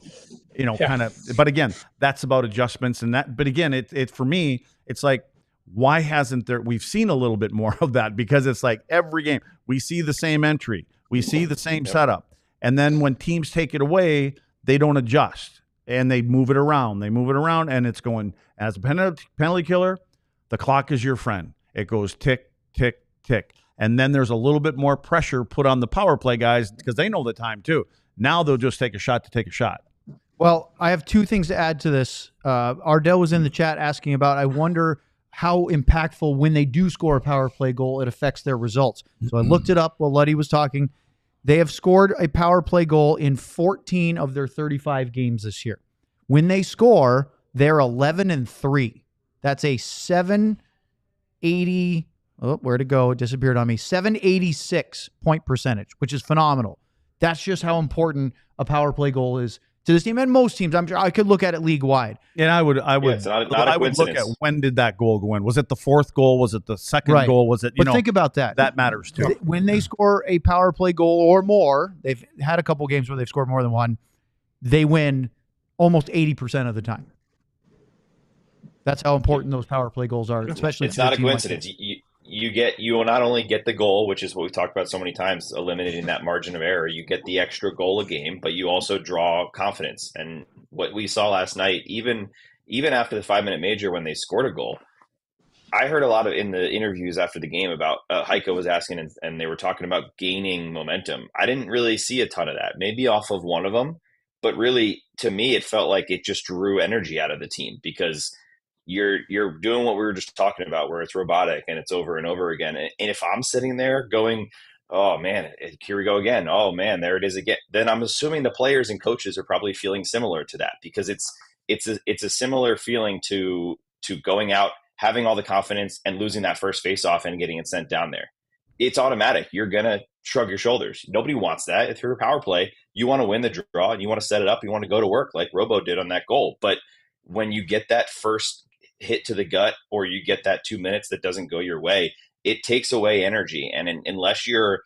kind of. But again, that's about adjustments and that. But again, it for me, it's like, why hasn't there? We've seen a little bit more of that, because it's like every game we see the same entry, we see the same setup, and then when teams take it away, they don't adjust and they move it around. And it's going, as a penalty killer, the clock is your friend. It goes tick, tick, tick. And then there's a little bit more pressure put on the power play guys because they know the time too. Now they'll just take a shot to take a shot. Well, I have 2 things to add to this. Ardell was in the chat asking about, I wonder how impactful when they do score a power play goal, it affects their results. So I looked it up while Luddy was talking. They have scored a power play goal in 14 of their 35 games this year. When they score, they're 11-3. That's a 780. Oh, where'd it go? It disappeared on me. 786 point percentage, which is phenomenal. That's just how important a power play goal is to this team and most teams. I'm sure I could look at it league wide. And I would it's not a would look at, when did that goal go in? Was it the 4th goal? Was it the 2nd goal? Was it, but think about that. That matters too. When they score a power play goal or more, they've had a couple games where they've scored more than one, they win almost 80% of the time. That's how important those power play goals are, especially. It's not a coincidence. You will not only get the goal, which is what we've talked about so many times, eliminating that margin of error. You get the extra goal a game, but you also draw confidence. And what we saw last night, even after the 5-minute major when they scored a goal, I heard a lot of in the interviews after the game about Heiko was asking, and they were talking about gaining momentum. I didn't really see a ton of that. Maybe off of one of them, but really to me, it felt like it just drew energy out of the team because you're doing what we were just talking about, where it's robotic and it's over and over again. And if I'm sitting there going, oh man, here we go again. Oh man, there it is again. Then I'm assuming the players and coaches are probably feeling similar to that, because it's a similar feeling to going out, having all the confidence and losing that first face-off and getting it sent down there. It's automatic. You're gonna shrug your shoulders. Nobody wants that. If you're a power play, you want to win the draw and you want to set it up. You want to go to work like Robo did on that goal. But when you get that first hit to the gut, or you get that 2 minutes that doesn't go your way, it takes away energy. And unless you're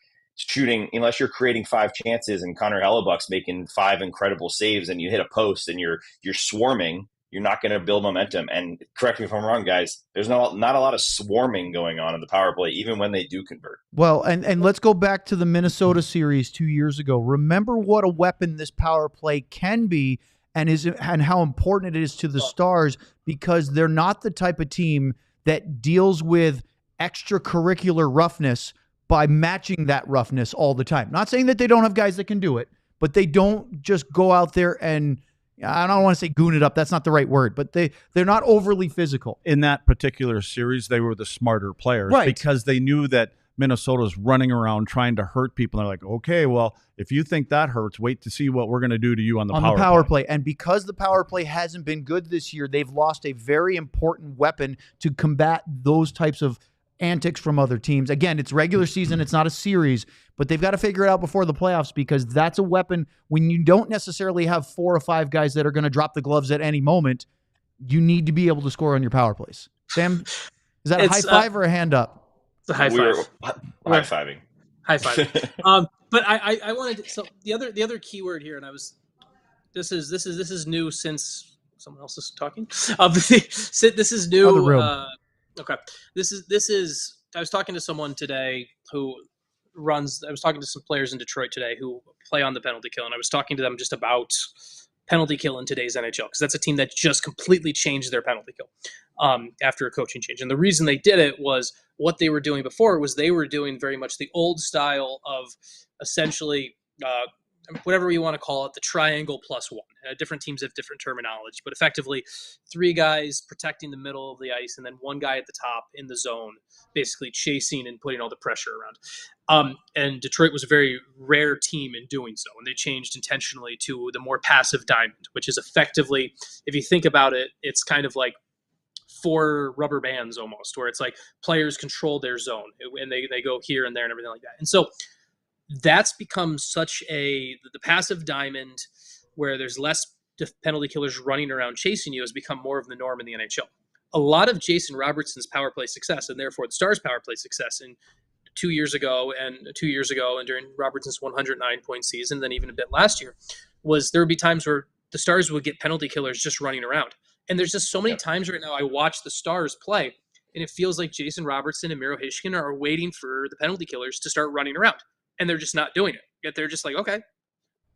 creating 5 chances and Connor Hellebuck's making 5 incredible saves and you hit a post and you're swarming, you're not going to build momentum. And correct me if I'm wrong, guys, there's not a lot of swarming going on in the power play, even when they do convert. Well, and let's go back to the Minnesota series 2 years ago. Remember what a weapon this power play can be, and how important it is to the Stars, because they're not the type of team that deals with extracurricular roughness by matching that roughness all the time. Not saying that they don't have guys that can do it, but they don't just go out there and, I don't want to say goon it up, that's not the right word, but they're not overly physical. In that particular series, they were the smarter players, right, because they knew that Minnesota's running around trying to hurt people. They're like, okay, well, if you think that hurts, wait to see what we're going to do to you on the power play. And because the power play hasn't been good this year, they've lost a very important weapon to combat those types of antics from other teams. Again, it's regular season, it's not a series, but they've got to figure it out before the playoffs, because that's a weapon when you don't necessarily have 4 or 5 guys that are going to drop the gloves at any moment. You need to be able to score on your power plays. Sam, is that a high five or a hand up? It's a high five. High-fiving. High-fiving. But I wanted to, so the other keyword here, and this is new since someone else is talking. This is new. Other room. Okay. This is I was talking to someone today I was talking to some players in Detroit today who play on the penalty kill, and I was talking to them just about penalty kill in today's NHL, because that's a team that just completely changed their penalty kill after a coaching change. And the reason they did it was what they were doing before was they were doing very much the old style of essentially whatever you want to call it, the triangle plus one. Different teams have different terminology, but effectively 3 guys protecting the middle of the ice and then 1 guy at the top in the zone, basically chasing and putting all the pressure around. And Detroit was a very rare team in doing so, and they changed intentionally to the more passive diamond, which is effectively, if you think about it, it's kind of like 4 rubber bands almost, where it's like players control their zone and they go here and there and everything like that. And so that's become such the passive diamond, where there's less penalty killers running around chasing you, has become more of the norm in the NHL. A lot of Jason Robertson's power play success, and therefore the Stars' power play success in 2 years ago and during Robertson's 109-point season, then even a bit last year, was there would be times where the Stars would get penalty killers just running around. And there's just so many times right now I watch the Stars play, and it feels like Jason Robertson and Miro Heiskanen are waiting for the penalty killers to start running around. And they're just not doing it. Yet they're just like, okay,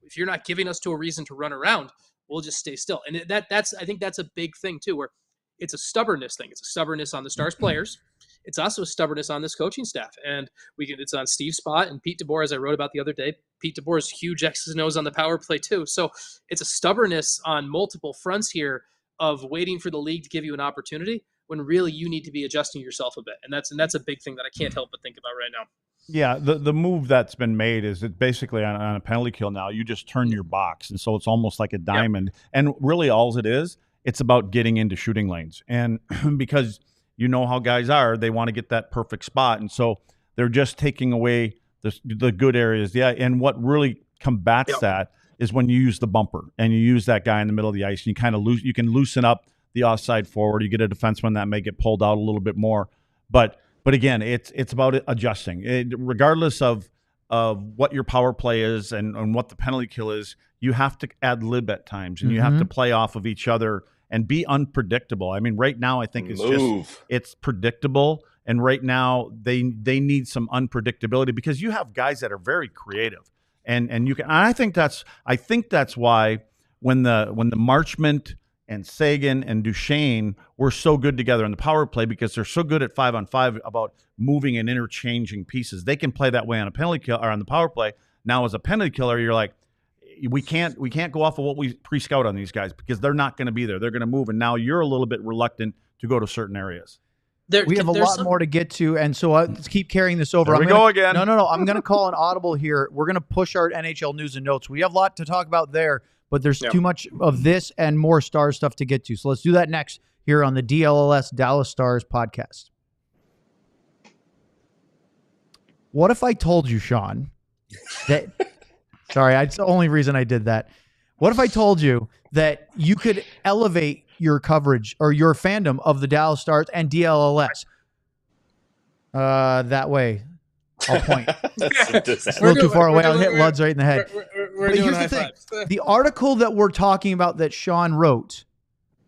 if you're not giving us to a reason to run around, we'll just stay still. And I think that's a big thing too, where it's a stubbornness thing. It's a stubbornness on the Stars players. It's also a stubbornness on this coaching staff. And it's on Steve's spot and Pete DeBoer, as I wrote about the other day. Pete DeBoer's huge X's and O's on the power play too. So it's a stubbornness on multiple fronts here of waiting for the league to give you an opportunity when really you need to be adjusting yourself a bit. And that's a big thing that I can't help but think about right now. Yeah, the move that's been made is that basically on a penalty kill now, you just turn your box. And so it's almost like a diamond. Yep. And really all it is, it's about getting into shooting lanes. And because you know how guys are, they want to get that perfect spot. And so they're just taking away the good areas. Yeah, and what really combats that is when you use the bumper and you use that guy in the middle of the ice. And you kind of you can loosen up the offside forward. You get a defenseman that may get pulled out a little bit more. But again, it's about adjusting. Regardless of what your power play is and what the penalty kill is, you have to ad lib at times, and you have to play off of each other and be unpredictable. I mean, right now I think it's predictable, and right now they need some unpredictability, because you have guys that are very creative, and you can. And I think that's why when the Marchment and Sagan and Duchesne were so good together in the power play, because they're so good at 5-on-5 about moving and interchanging pieces. They can play that way on a penalty kill or on the power play. Now, as a penalty killer, you're like, we can't go off of what we pre-scout on these guys, because they're not going to be there. They're going to move, and now you're a little bit reluctant to go to certain areas. We have a lot more to get to, and so let's keep carrying this over. There we go again. No. I'm going to call an audible here. We're going to push our NHL news and notes. We have a lot to talk about there, but there's too much of this and more Stars stuff to get to. So let's do that next here on the DLLS Dallas Stars podcast. What if I told you, Sean, that sorry, that's the only reason I did that. What if I told you that you could elevate your coverage or your fandom of the Dallas Stars and DLLS that way? I'll point. It's a little too far away. I'll hit Luds right in the head. We're But doing here's high the thing. fives. The article that we're talking about that Sean wrote,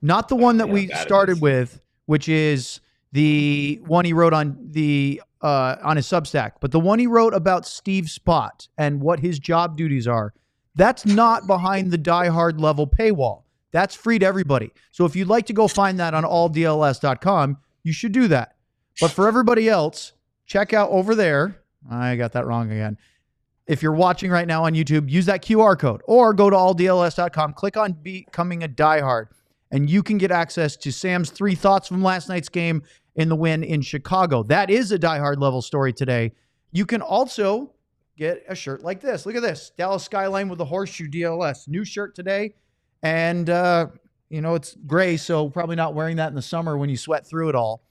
not the one that we started with, which is the one he wrote on the on his Substack, but the one he wrote about Steve Spott and what his job duties are, that's not behind the diehard level paywall. That's free to everybody. So if you'd like to go find that on alldls.com, you should do that. But for everybody else, check out over there. I got that wrong again. If you're watching right now on YouTube, use that QR code or go to alldls.com, click on Becoming a Diehard, and you can get access to Sam's 3 thoughts from last night's game in the win in Chicago. That is a diehard level story today. You can also get a shirt like this. Look at this. Dallas Skyline with the horseshoe DLS. New shirt today. And, it's gray, so probably not wearing that in the summer when you sweat through it all.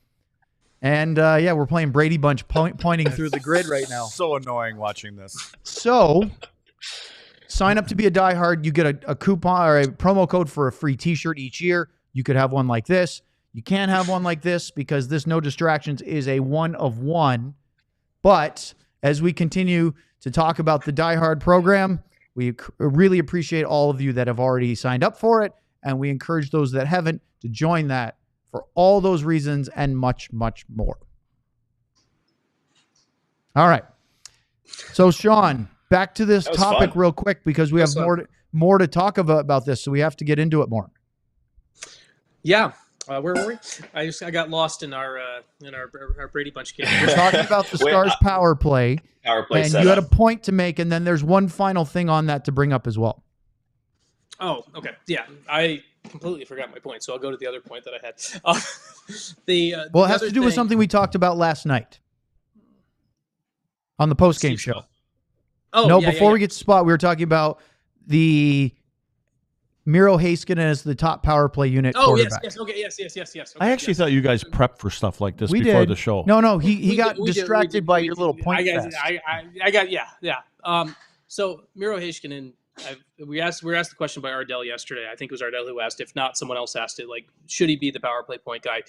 And, we're playing Brady Bunch pointing through the grid right now. So annoying watching this. So sign up to be a diehard. You get a coupon or a promo code for a free t-shirt each year. You could have one like this. You can't have one like this because this No Distractions is a 1 of 1. But as we continue to talk about the diehard program, we really appreciate all of you that have already signed up for it. And we encourage those that haven't to join that for all those reasons and much, much more. All right. So, Sean, back to this topic real quick because we have more to talk about this. So we have to get into it more. Yeah. Where were we? I got lost in our Brady Bunch game. We're talking about the Stars power play. And you had a point to make, and then there's one final thing on that to bring up as well. Oh, okay. Yeah, I completely forgot my point, so I'll go to the other point that I had. It has to do with something we talked about last night on the post-game show. Oh, no, before we get to Spot, we were talking about the Miro Heiskanen as the top power play unit quarterback. Yes. Okay, yes. Okay, I actually thought you guys prepped for stuff like this before the show. No, he got distracted by your little point fest. So Miro Heiskanen, we were asked the question by Ardell yesterday. I think it was Ardell who asked. If not, someone else asked it. Like, should he be the power play point guy?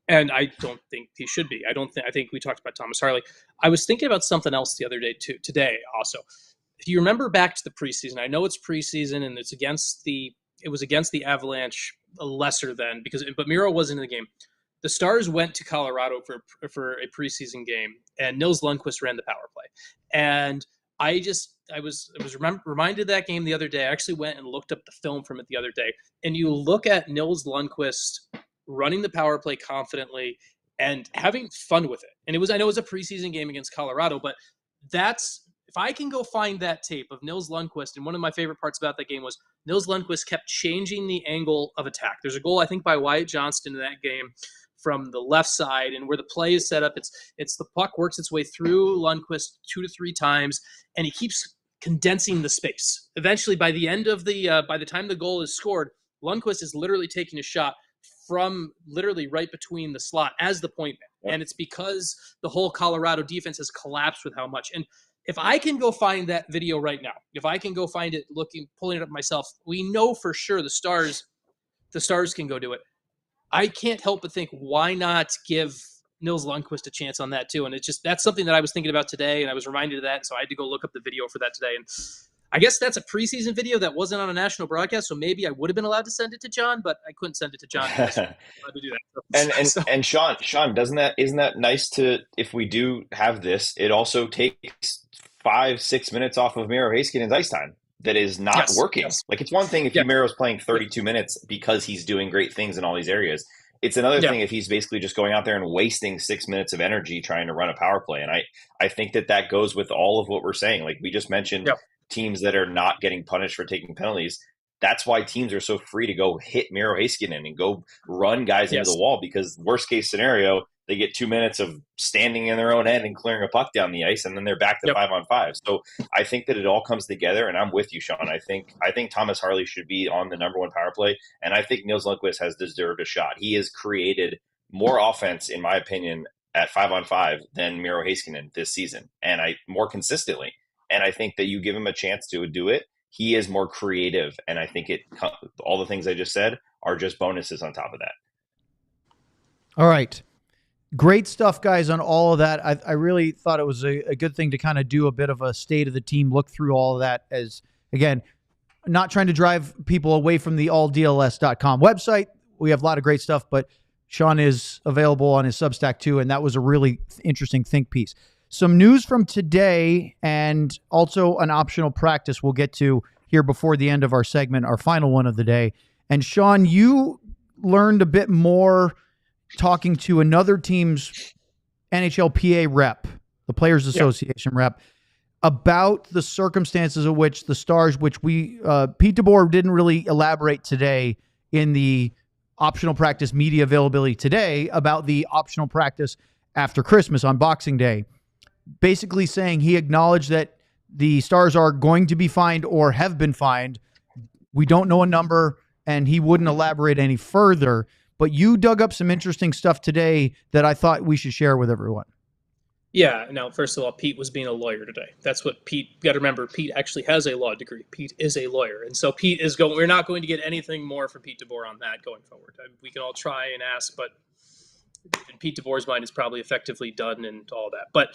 And I don't think he should be. I think we talked about Thomas Harley. I was thinking about something else the other day today also. If you remember back to the preseason, I know it's preseason and it was against the Avalanche lesser than but Miro wasn't in the game. The Stars went to Colorado for a preseason game, and Nils Lundkvist ran the power play. And I was reminded of that game the other day. I actually went and looked up the film from it the other day. And you look at Nils Lundkvist running the power play confidently and having fun with it. And I know it was a preseason game against Colorado, but if I can go find that tape of Nils Lundkvist, and one of my favorite parts about that game was Nils Lundkvist kept changing the angle of attack. There's a goal, I think, by Wyatt Johnston in that game from the left side, and where the play is set up, it's the puck works its way through Lundkvist 2 to 3 times, and he keeps condensing the space. Eventually, by the time the goal is scored, Lundkvist is literally taking a shot from literally right between the slot as the point man. And it's because the whole Colorado defense has collapsed with how much. And if I can go find that video right now, if I can go find it, pulling it up myself, we know for sure the Stars can go do it. I can't help but think, why not give Nils Lundkvist a chance on that too? And that's something that I was thinking about today, and I was reminded of that, so I had to go look up the video for that today. And I guess that's a preseason video that wasn't on a national broadcast, so maybe I would have been allowed to send it to John, but I couldn't send it to John. I was allowed to do that. And Sean, isn't that nice to, if we do have this, it also takes 5-6 minutes off of Miro Heiskanen's ice time that is not working. Yes. Like, it's one thing if Miro's playing 32 minutes because he's doing great things in all these areas. It's another thing if he's basically just going out there and wasting 6 minutes of energy trying to run a power play. And I think that goes with all of what we're saying. Like, we just mentioned teams that are not getting punished for taking penalties. That's why teams are so free to go hit Miro Heiskanen and go run guys into the wall, because worst case scenario, they get 2 minutes of standing in their own end and clearing a puck down the ice, and then they're back to 5-on-5. So I think that it all comes together, and I'm with you, Sean. I think Thomas Harley should be on the number one power play, and I think Nils Lundkvist has deserved a shot. He has created more offense, in my opinion, at 5-on-5 than Miro Heiskanen this season, and more consistently. And I think that you give him a chance to do it, he is more creative, and I think all the things I just said are just bonuses on top of that. All right. Great stuff, guys, on all of that. I really thought it was a good thing to kind of do a bit of a state of the team, look through all of that as, again, not trying to drive people away from the alldls.com website. We have a lot of great stuff, but Sean is available on his Substack too, and that was a really interesting think piece. Some news from today and also an optional practice we'll get to here before the end of our segment, our final one of the day. And Sean, you learned a bit more talking to another team's NHLPA rep, the Players Association rep, about the circumstances of which the Stars, which Pete DeBoer didn't really elaborate today in the optional practice media availability today, about the optional practice after Christmas on Boxing Day, basically saying he acknowledged that the Stars are going to be fined or have been fined. We don't know a number, and he wouldn't elaborate any further. But you dug up some interesting stuff today that I thought we should share with everyone. Yeah. Now, first of all, Pete was being a lawyer today. That's what Pete, got to remember, Pete actually has a law degree. Pete is a lawyer. And so Pete is we're not going to get anything more from Pete DeBoer on that going forward. We can all try and ask, but in Pete DeBoer's mind is probably effectively done and all that. But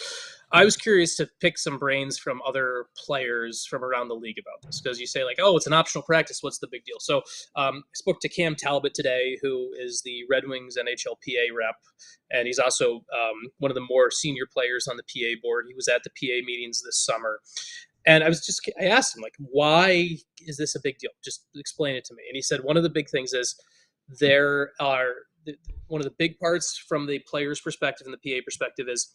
I was curious to pick some brains from other players from around the league about this, because you say like, oh, it's an optional practice. What's the big deal? So I spoke to Cam Talbot today, who is the Red Wings NHLPA rep, and he's also one of the more senior players on the PA board. He was at the PA meetings this summer. And I asked him, like, why is this a big deal? Just explain it to me. And he said one of the big things is one of the big parts from the player's perspective and the PA perspective is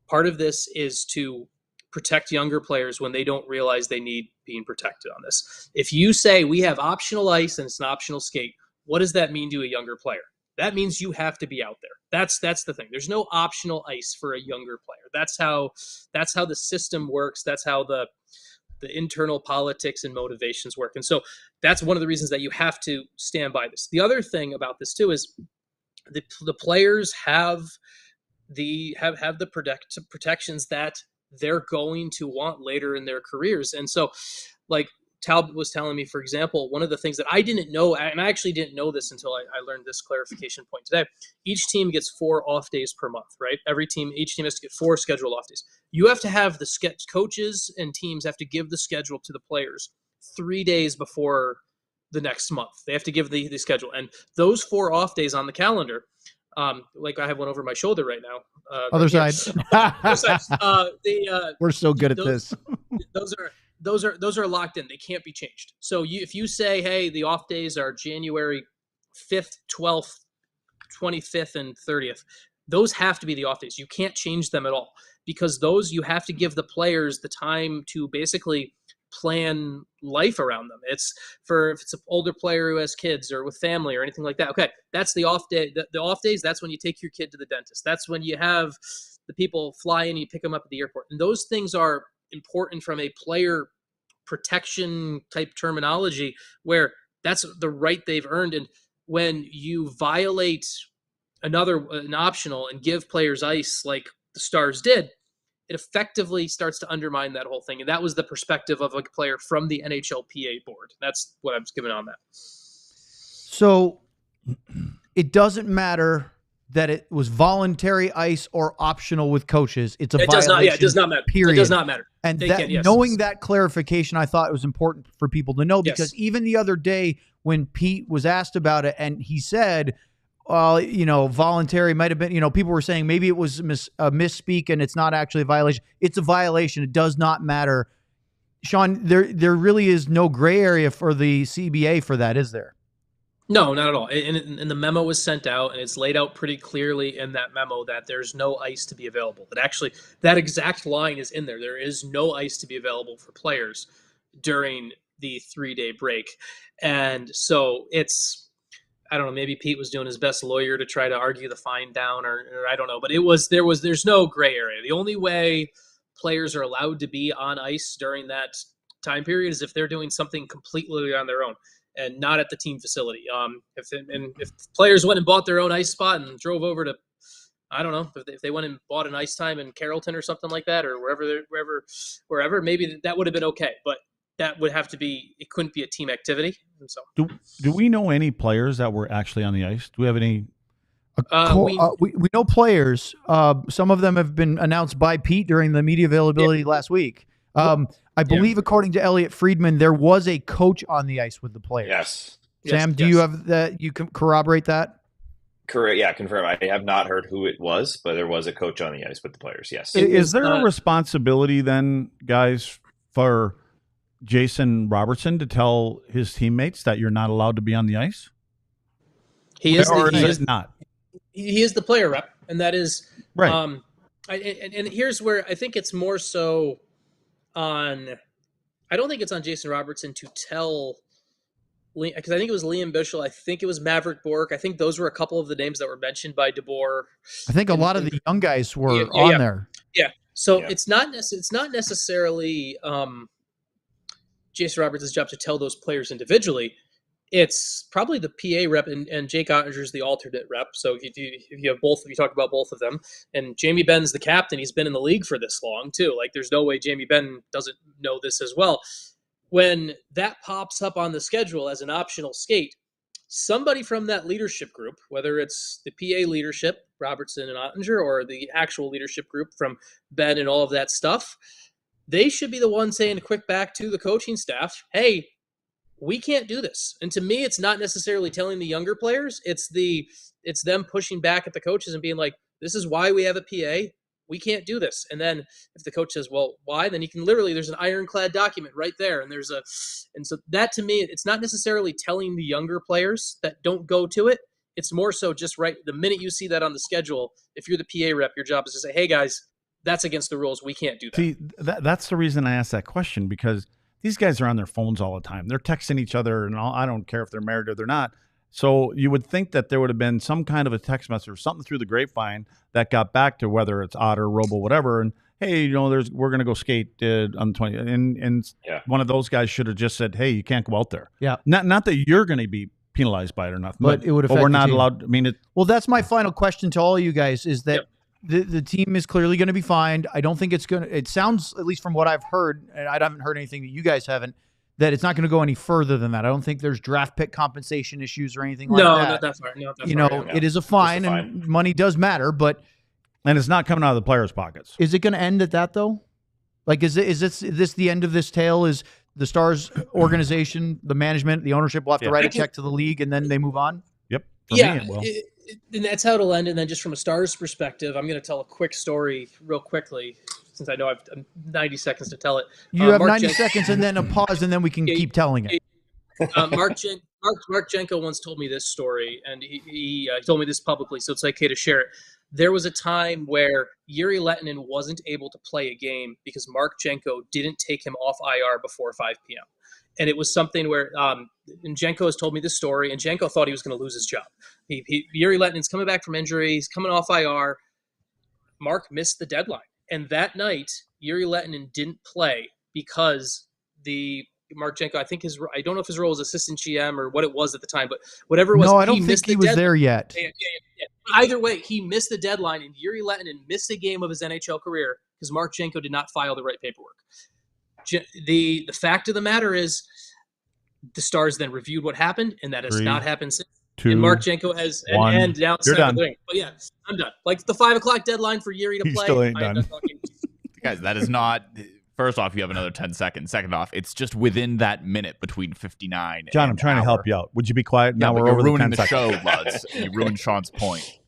part of this is to protect younger players when they don't realize they need being protected on this. If you say we have optional ice and it's an optional skate, what does that mean to a younger player? That means you have to be out there. That's the thing. There's no optional ice for a younger player. That's how the system works. That's how the internal politics and motivations work. And so that's one of the reasons that you have to stand by this. The other thing about this too is the players have the protections that they're going to want later in their careers. And so, like Talbot was telling me, for example, one of the things that I didn't know, and I actually didn't know this until I learned this clarification point today. Each team gets 4 off days per month, right? Each team has to get 4 scheduled off days. You have to have coaches and teams have to give the schedule to the players 3 days before the next month. They have to give the schedule, and those 4 off days on the calendar, like I have one over my shoulder right now. Other side. We're so good at this. Those are locked in. They can't be changed. So if you say, hey, the off days are January 5th, 12th, 25th, and 30th, those have to be the off days. You can't change them at all, because those you have to give the players the time to basically plan life around them. It's if it's an older player who has kids or with family or anything like that. Okay, that's the off day. The off days, that's when you take your kid to the dentist. That's when you have the people fly in, you pick them up at the airport. And those things are important from a player protection type terminology, where that's the right they've earned. And when you violate an optional and give players ice like the Stars did, it effectively starts to undermine that whole thing. And that was the perspective of a player from the NHLPA board. That's what I was giving on that. So it doesn't matter that it was voluntary ice or optional with coaches. It does not matter. Period. It does not matter. And knowing that clarification, I thought it was important for people to know, because even the other day when Pete was asked about it, and he said, well, voluntary might have been, people were saying maybe it was a misspeak and it's not actually a violation. It's a violation. It does not matter. Sean, there really is no gray area for the CBA for that, is there? No, not at all. And the memo was sent out, and it's laid out pretty clearly in that memo that there's no ice to be available. That exact line is in there. There is no ice to be available for players during the 3-day break. And so I don't know, maybe Pete was doing his best lawyer to try to argue the fine down, or I don't know, but there's no gray area. The only way players are allowed to be on ice during that time period is if they're doing something completely on their own and not at the team facility. If players went and bought their own ice spot and drove over to, I don't know, if they went and bought an ice time in Carrollton or something like that, or wherever, maybe that would have been okay. But that would have to be, it couldn't be a team activity. And so, do we know any players that were actually on the ice? Do we have any? We know players. Some of them have been announced by Pete during the media availability last week. I believe, according to Elliot Friedman, there was a coach on the ice with the players. Yes. Sam, do you have that? You can corroborate that? Correct. Yeah, confirm. I have not heard who it was, but there was a coach on the ice with the players. Yes. Is there a responsibility then, guys, for Jason Robertson to tell his teammates that you're not allowed to be on the ice? He is not. He is the player rep, and that is right. And here's where I think it's more so on. I don't think it's on Jason Robertson to tell, because I think it was Liam Bischel. I think it was Maverick Bork. I think those were a couple of the names that were mentioned by DeBoer. I think a lot of the young guys were on there. Yeah. So it's not necessarily Jason Robertson's job to tell those players individually. It's probably the PA rep, and Jake Oettinger is the alternate rep. So if you have both, if you talk about both of them, and Jamie Benn's the captain, he's been in the league for this long too. Like, there's no way Jamie Benn doesn't know this as well. When that pops up on the schedule as an optional skate, somebody from that leadership group, whether it's the PA leadership, Robertson and Oettinger, or the actual leadership group from Ben and all of that stuff, they should be the one saying a quick back to the coaching staff, hey, we can't do this. And to me, it's not necessarily telling the younger players. It's them pushing back at the coaches and being like, this is why we have a PA. We can't do this. And then if the coach says, well, why? Then you can literally, there's an ironclad document right there. And and so that, to me, it's not necessarily telling the younger players that don't go to it. It's more so just right the minute you see that on the schedule, if you're the PA rep, your job is to say, hey guys, that's against the rules. We can't do that. See, that's the reason I asked that question, because these guys are on their phones all the time. They're texting each other, and all. I don't care if they're married or they're not. So you would think that there would have been some kind of a text message or something through the grapevine that got back to whether it's Otter, Robo, whatever, and hey, we're going to go skate on the 20th. And one of those guys should have just said, hey, you can't go out there. Yeah. Not that you're going to be penalized by it or nothing, but it would affect we're not the team. allowed. I mean, well, that's my final question to all you guys is that the team is clearly going to be fined. I don't think it's going to, it sounds, at least from what I've heard, and I haven't heard anything that you guys haven't, that it's not going to go any further than that. I don't think there's draft pick compensation issues or anything like that. No, not that far. It is a fine, and money does matter, but. And it's not coming out of the players' pockets. Is it going to end at that, though? Like, is this the end of this tale? Is the Stars organization, the management, the ownership will have to write a check to the league and then they move on? Yep. For me, it will. And that's how it'll end. And then just from a Stars perspective, I'm going to tell a quick story real quickly, since I know I've 90 seconds to tell it. You have 90 seconds and then a pause, and then we can keep telling it. Mark Jenko once told me this story, and he told me this publicly, so it's okay to share it. There was a time where Yuri Lehtinen wasn't able to play a game because Mark Jenko didn't take him off IR before 5 p.m. And it was something where and Jenko has told me this story, and Jenko thought he was going to lose his job. Yuri Lehtinen's coming back from injury. He's coming off IR. Mark missed the deadline. And that night, Yuri Lehtinen didn't play because Mark Jenko, I don't know if his role was assistant GM or what it was at the time, but whatever it was. No, I don't think he was there yet. Yeah. Either way, he missed the deadline, and Yuri Lehtinen missed a game of his NHL career because Mark Jenko did not file the right paperwork. The fact of the matter is, the Stars then reviewed what happened, and that has not happened since. And Mark Jenko has and now it's done. But yeah, I'm done. Like the 5 o'clock deadline for Yuri to play. Still ain't done. Guys, that is not. First off, you have another 10 seconds. Second off, it's just within that minute between 59. John, I'm trying to help you out. Would you be quiet? Now we're over ruining the 10 the seconds. show, Luds. You ruined Sean's point.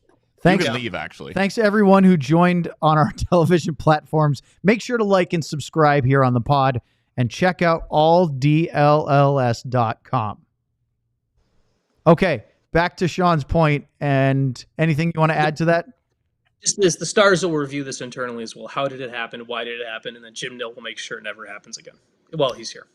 Thanks. You can leave, actually. Thanks to everyone who joined on our television platforms. Make sure to like and subscribe here on the pod, and check out alldlls.com. Okay, back to Sean's point, and anything you want to add to that? Just this, the Stars will review this internally as well. How did it happen? Why did it happen? And then Jim Nill will make sure it never happens again while he's here.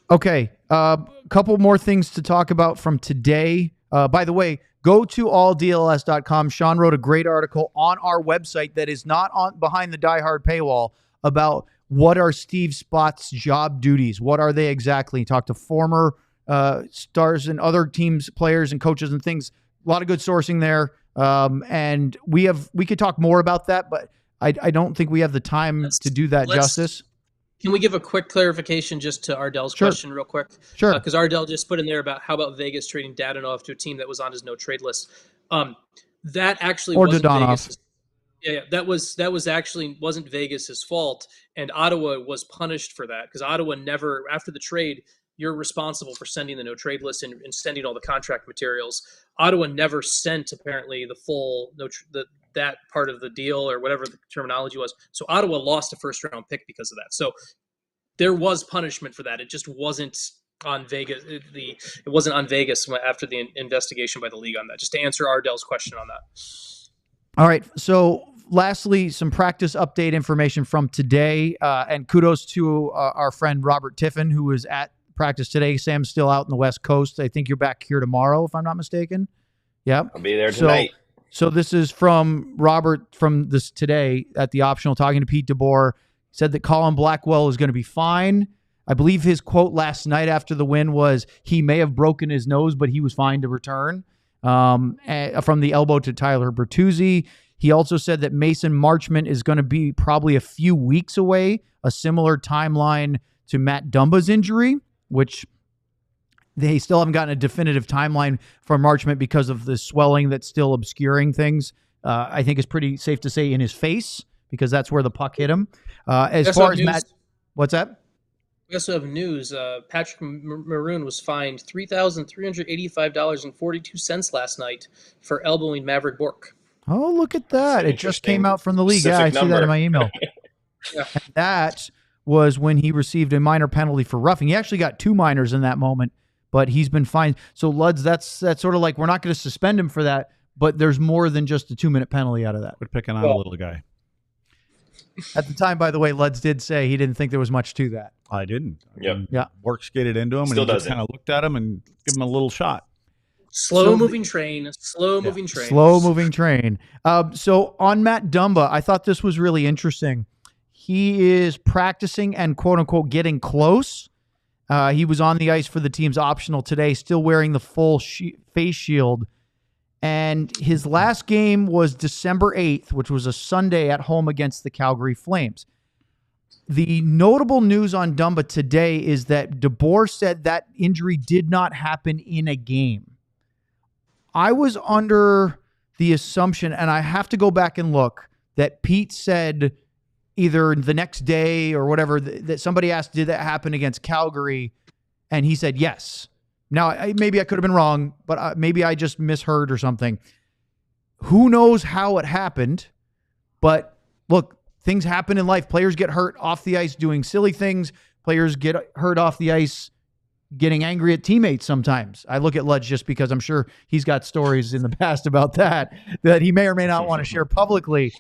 Okay, a couple more things to talk about from today. By the way, go to alldls.com. Sean wrote a great article on our website that is not on behind the diehard paywall about what are Steve Spott's job duties. What are they exactly? He talked to former Stars and other teams, players and coaches and things. A lot of good sourcing there. And we could talk more about that, but I don't think we have the time to do that justice. Can we give a quick clarification just to Ardell's question real quick? Sure. Because Ardell just put in there about how about Vegas trading Dadonov to a team that was on his no-trade list. That actually wasn't Vegas. Yeah, that was actually wasn't Vegas's fault, and Ottawa was punished for that because Ottawa never, after the trade, you're responsible for sending the no-trade list and sending all the contract materials. Ottawa never sent apparently the full that part of the deal or whatever the terminology was. So Ottawa lost a first-round pick because of that. So there was punishment for that. It just wasn't on Vegas. It wasn't on Vegas after the investigation by the league on that. Just to answer Ardell's question on that. All right. So lastly, some practice update information from today, and kudos to our friend Robert Tiffin, who was at practice today. Sam's still out in the West Coast. I think you're back here tomorrow, if I'm not mistaken. Yeah, I'll be there tonight. So this is from Robert from this today at the optional, talking to Pete DeBoer. Said that Colin Blackwell is going to be fine. I believe his quote last night after the win was he may have broken his nose, but he was fine to return. From the elbow to Tyler Bertuzzi. He also said that Mason Marchment is going to be probably a few weeks away, a similar timeline to Matt Dumba's injury, which they still haven't gotten a definitive timeline for Marchment because of the swelling that's still obscuring things. I think it's pretty safe to say in his face because that's where the puck hit him. As far as Matt, what's that? We also have news. Patrick Maroon was fined $3,385.42 last night for elbowing Maverick Bork. Oh, look at that. It just came out from the league. Yeah, I see that in my email. Yeah. That was when he received a minor penalty for roughing. He actually got 2 minors in that moment, but he's been fined. So, Luds, that's sort of like we're not going to suspend him for that, but there's more than just a 2-minute penalty out of that. We're picking on a little guy. At the time, by the way, Luds did say he didn't think there was much to that. I didn't. Yeah. Work skated into him, Still and he just kind of looked at him and gave him a little shot. Slow-moving train. Slow moving train. So on Matt Dumba, I thought this was really interesting. He is practicing and quote-unquote getting close. He was on the ice for the team's optional today, still wearing the full face shield. And his last game was December 8th, which was a Sunday at home against the Calgary Flames. The notable news on Dumba today is that DeBoer said that injury did not happen in a game. I was under the assumption, and I have to go back and look, that Pete said either the next day or whatever, that somebody asked, did that happen against Calgary? And he said yes. Now, maybe I could have been wrong, but maybe I just misheard or something. Who knows how it happened? But look, things happen in life. Players get hurt off the ice doing silly things. Players get hurt off the ice getting angry at teammates sometimes. I look at Ludge just because I'm sure he's got stories in the past about that he may or may not want to share publicly.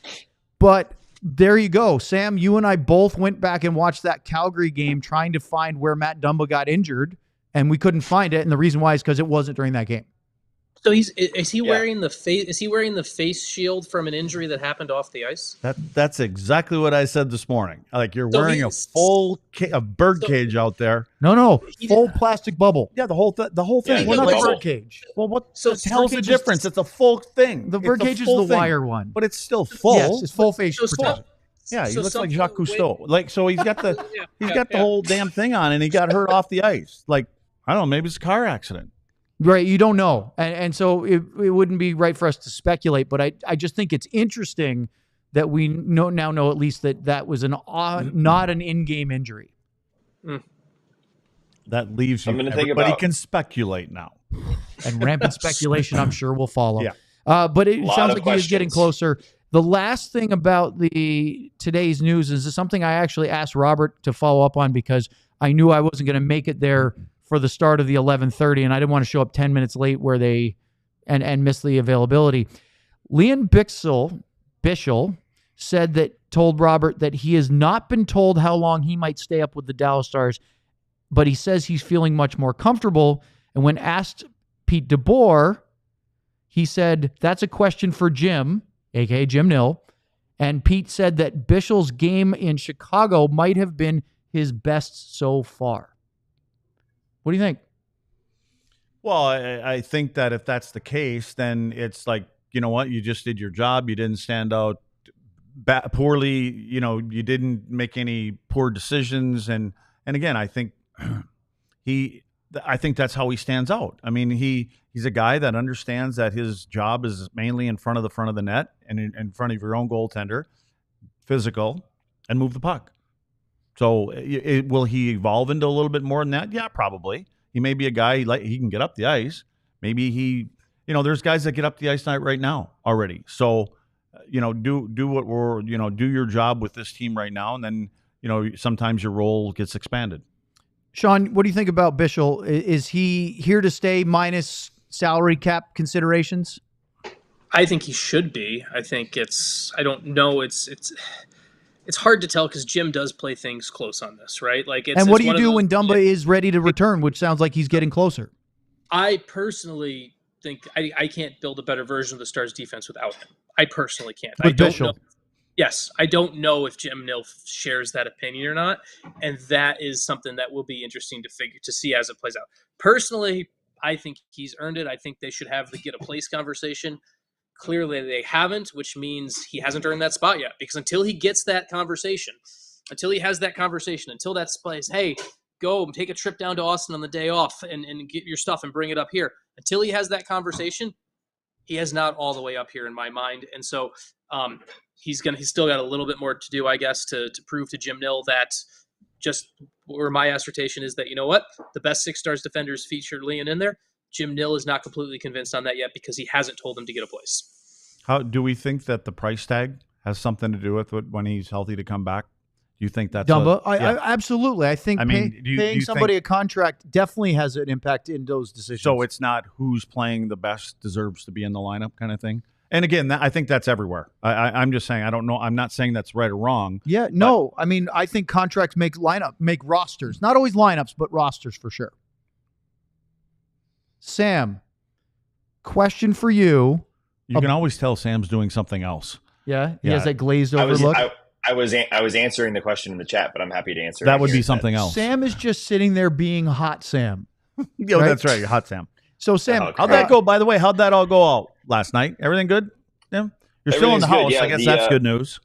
But there you go. Sam, you and I both went back and watched that Calgary game trying to find where Matt Dumba got injured, and we couldn't find it. And the reason why is because it wasn't during that game. So is he wearing the face? Is he wearing the face shield from an injury that happened off the ice? That's exactly what I said this morning. Like you're wearing a full bird cage out there. No, full plastic bubble. Yeah, the whole thing. Yeah, Well, not the bubble. bird cage. Well, what So the hell's the difference? It's a full thing. The bird cage is the wire one, but it's still full. Yes, it's full face protection. Yeah, he So looks like something Jacques Cousteau. Like so, he's got the the whole damn thing on, and he got hurt off the ice. Like I don't know, maybe it's a car accident. Right, you don't know. And so it wouldn't be right for us to speculate, but I just think it's interesting that we now know at least that was not an in-game injury. That leaves you. Everybody can speculate now. And rampant speculation, I'm sure, will follow. Yeah. But it sounds like he was getting questions. closer. The last thing about today's news is something I actually asked Robert to follow up on because I knew I wasn't going to make it there for the start of the 11:30, and I didn't want to show up 10 minutes late where they and miss the availability. Liam Bichsel told Robert that he has not been told how long he might stay up with the Dallas Stars, but he says he's feeling much more comfortable. And when asked Pete DeBoer, he said, that's a question for Jim, a.k.a. Jim Nill. And Pete said that Bischel's game in Chicago might have been his best so far. What do you think? Well, I think that if that's the case, then it's like, you know what? You just did your job. You didn't stand out poorly. You know, you didn't make any poor decisions. And again, I think I think that's how he stands out. I mean, he's a guy that understands that his job is mainly in front of the net and in front of your own goaltender, physical, and move the puck. So will he evolve into a little bit more than that? Yeah, probably. He may be a guy, he can get up the ice. Maybe there's guys that get up the ice right now already. So, do your job with this team right now. And then, sometimes your role gets expanded. Sean, what do you think about Bischel? Is he here to stay minus salary cap considerations? I think he should be. I think I don't know. It's hard to tell because Jim does play things close on this, right? And what do you do when Dumba is ready to return, which sounds like he's getting closer? I personally think I can't build a better version of the Stars defense without him. I personally can't. With Bischel. Yes, I don't know if Jim Nill shares that opinion or not, and that is something that will be interesting to see as it plays out. Personally, I think he's earned it. I think they should have the get a place conversation. Clearly, they haven't, which means he hasn't earned that spot yet. Because until he gets that conversation, until that place, hey, go take a trip down to Austin on the day off and get your stuff and bring it up here. Until he has that conversation, he has not all the way up here in my mind, and so he's still got a little bit more to do, I guess, to prove to Jim Nill that where my assertion is that, you know what, the best 6 Stars defenders featured Leon in there. Jim Nill is not completely convinced on that yet because he hasn't told him to get a place. How do we think that the price tag has something to do with it when he's healthy to come back? Do you think that's Dumba? I absolutely. I think paying you somebody a contract definitely has an impact in those decisions. So it's not who's playing the best deserves to be in the lineup kind of thing. And again, I think that's everywhere. I'm just saying, I don't know. I'm not saying that's right or wrong. Yeah, no. I mean, I think contracts make rosters. Not always lineups, but rosters for sure. Sam, question for you. You can always tell Sam's doing something else. Yeah, he has that glazed over look. I was answering the question in the chat, but I'm happy to answer. That would be something else. Sam is just sitting there being hot Sam. Yo, right? That's right, hot Sam. So Sam, how'd that go? By the way, how'd that all go out last night? Everything good? Yeah, you're still in the house. Yeah, I guess that's good news.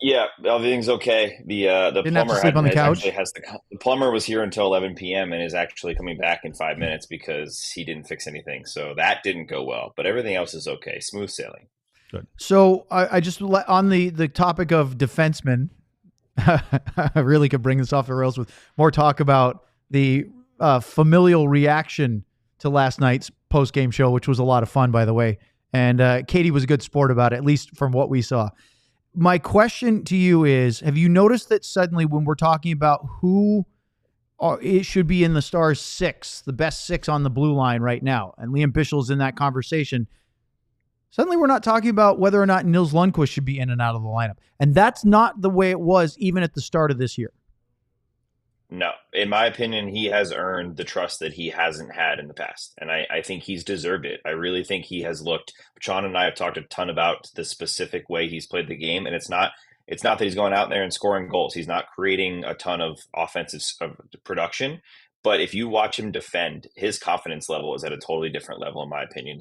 Yeah, everything's okay. The plumber the plumber was here until 11 p.m. and is actually coming back in 5 minutes because he didn't fix anything. So that didn't go well, but everything else is okay. Smooth sailing. Good. So I just on the topic of defensemen, I really could bring this off the rails with more talk about the familial reaction to last night's post-game show, which was a lot of fun, by the way. And Katie was a good sport about it, at least from what we saw. My question to you is, have you noticed that suddenly when we're talking about who it should be in the Stars 6, the best 6 on the blue line right now, and Liam Bischel's in that conversation, suddenly we're not talking about whether or not Nils Lundkvist should be in and out of the lineup. And that's not the way it was even at the start of this year. No, in my opinion, he has earned the trust that he hasn't had in the past. And I think he's deserved it. I really think he has looked. Sean and I have talked a ton about the specific way he's played the game. And it's not that he's going out there and scoring goals. He's not creating a ton of offensive production. But if you watch him defend, his confidence level is at a totally different level, in my opinion.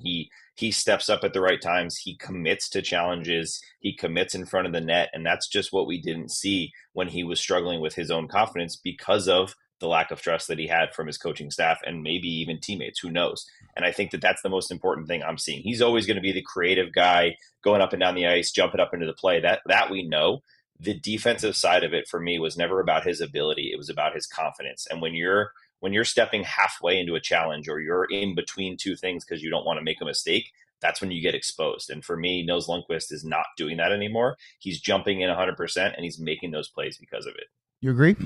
He steps up at the right times. He commits to challenges. He commits in front of the net. And that's just what we didn't see when he was struggling with his own confidence because of the lack of trust that he had from his coaching staff and maybe even teammates. Who knows? And I think that that's the most important thing I'm seeing. He's always going to be the creative guy going up and down the ice, jumping up into the play. That we know. The defensive side of it for me was never about his ability. It was about his confidence. And when you're stepping halfway into a challenge or you're in between two things because you don't want to make a mistake, that's when you get exposed. And for me, Nils Lundkvist is not doing that anymore. He's jumping in 100% and he's making those plays because of it. You agree?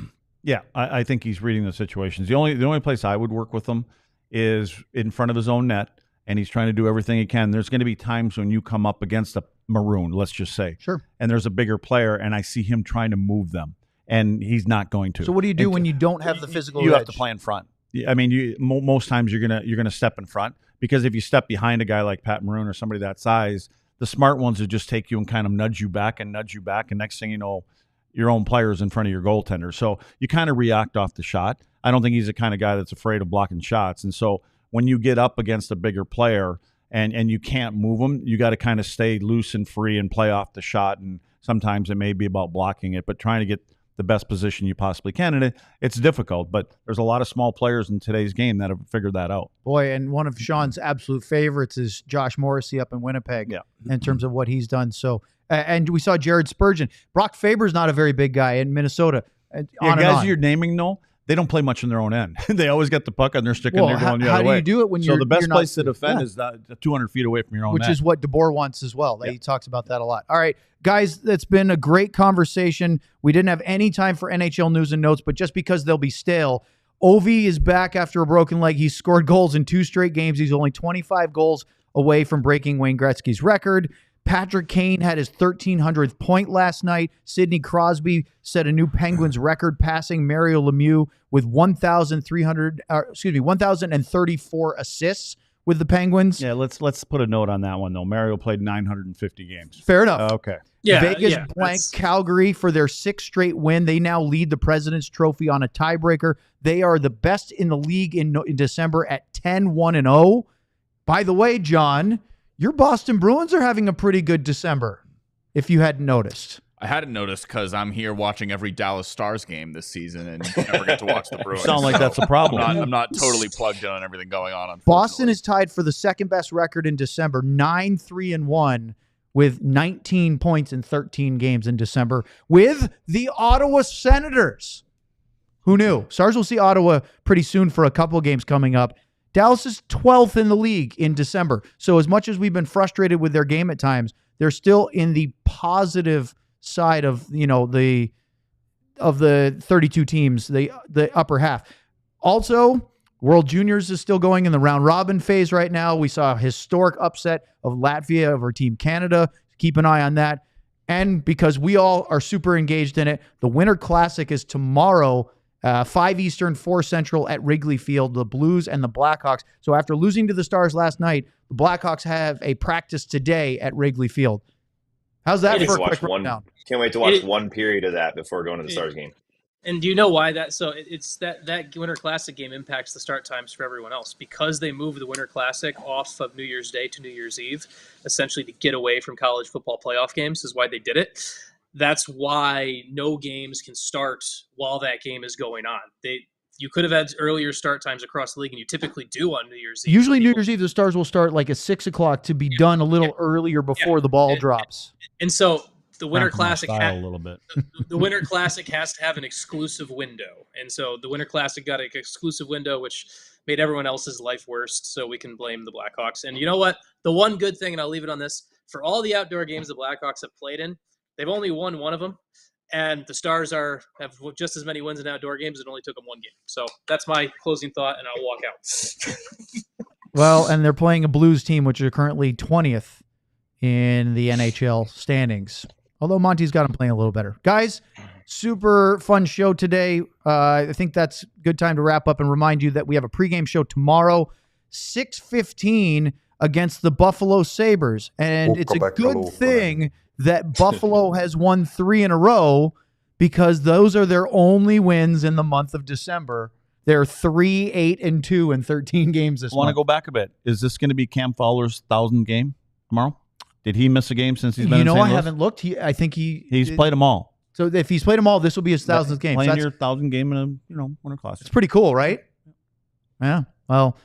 Yeah, I think he's reading the situations. The only place I would work with him is in front of his own net, and he's trying to do everything he can. There's going to be times when you come up against a maroon, let's just say. Sure. And there's a bigger player, and I see him trying to move them. And he's not going to. So what do you do when you don't have the physical You edge? have to play in front. I mean, most times you're gonna step in front. because if you step behind a guy like Pat Maroon or somebody that size, the smart ones would just take you and kind of nudge you back, and next thing you know, your own player's in front of your goaltender. So you kind of react off the shot. I don't think he's the kind of guy that's afraid of blocking shots. And so when you get up against a bigger player and you can't move them, you got to kind of stay loose and free and play off the shot. And sometimes it may be about blocking it, but trying to get the best position you possibly can. And it's difficult, but there's a lot of small players in today's game that have figured that out. Boy, and one of Sean's absolute favorites is Josh Morrissey up in Winnipeg in terms of what he's done. So, and we saw Jared Spurgeon. Brock Faber's not a very big guy in Minnesota. Guys you're naming, no, they don't play much in their own end. They always get the puck on their stick and they're going the other way. How do you do it when you're the best you're place not, to defend is that 200 feet away from your own which net. is what DeBoer wants as well. He talks about that a lot. All right, guys, it's been a great conversation. We didn't have any time for NHL news and notes, but just because they'll be stale, Ovi is back after a broken leg. He's scored goals in 2 straight games. He's only 25 goals away from breaking Wayne Gretzky's record. Patrick Kane had his 1,300th point last night. Sidney Crosby set a new Penguins record, passing Mario Lemieux with 1,034 assists with the Penguins. Yeah, let's put a note on that one though. Mario played 950 games. Fair enough. Okay. Yeah, Vegas blanked Calgary for their 6th straight win. They now lead the President's Trophy on a tiebreaker. They are the best in the league in December at 10-1-0. By the way, John, your Boston Bruins are having a pretty good December, if you hadn't noticed. I hadn't noticed because I'm here watching every Dallas Stars game this season and never get to watch the Bruins. Sound like that's a problem. I'm not totally plugged in on everything going on. Boston is tied for the second best record in December, 9-3-1, with 19 points in 13 games in December, with the Ottawa Senators. Who knew? Stars will see Ottawa pretty soon for a couple of games coming up. Dallas is 12th in the league in December. So as much as we've been frustrated with their game at times, they're still in the positive side of, the 32 teams, the upper half. Also, World Juniors is still going in the round robin phase right now. We saw a historic upset of Latvia over Team Canada. Keep an eye on that. And because we all are super engaged in it, the Winter Classic is tomorrow, 5 Eastern, 4 Central at Wrigley Field, the Blues and the Blackhawks. So after losing to the Stars last night, the Blackhawks have a practice today at Wrigley Field. How's that for a quick rundown? Can't wait to watch one period of that before going to the Stars game. And do you know why that? So it's that Winter Classic game impacts the start times for everyone else because they moved the Winter Classic off of New Year's Day to New Year's Eve, essentially to get away from college football playoff games is why they did it. That's why no games can start while that game is going on. You could have had earlier start times across the league, and you typically do on New Year's Eve. Usually New Year's Eve, the Stars will start like at 6 o'clock to be done a little earlier before the ball drops. And so the Winter Classic a little bit. The Winter Classic has to have an exclusive window. And so the Winter Classic got an exclusive window, which made everyone else's life worse, so we can blame the Blackhawks. And you know what? The one good thing, and I'll leave it on this, for all the outdoor games the Blackhawks have played in, they've only won one of them. And the Stars have just as many wins in outdoor games. It only took them one game. So that's my closing thought, and I'll walk out. Well, and they're playing a Blues team, which are currently 20th in the NHL standings. Although Monty's got them playing a little better. Guys, super fun show today. I think that's a good time to wrap up and remind you that we have a pregame show tomorrow, 6:15 against the Buffalo Sabres. And it's a good thing that Buffalo has won 3 in a row because those are their only wins in the month of December. They're 3-8-2 in 13 games this month. I want to go back a bit. Is this going to be Cam Fowler's 1,000th game tomorrow? Did he miss a game since he's been in St. Louis? I haven't looked. I think he's played them all. So if he's played them all, this will be his 1,000th game. Playing So your 1,000th game in a Winter Classic. it's pretty cool, right? Yeah. Well,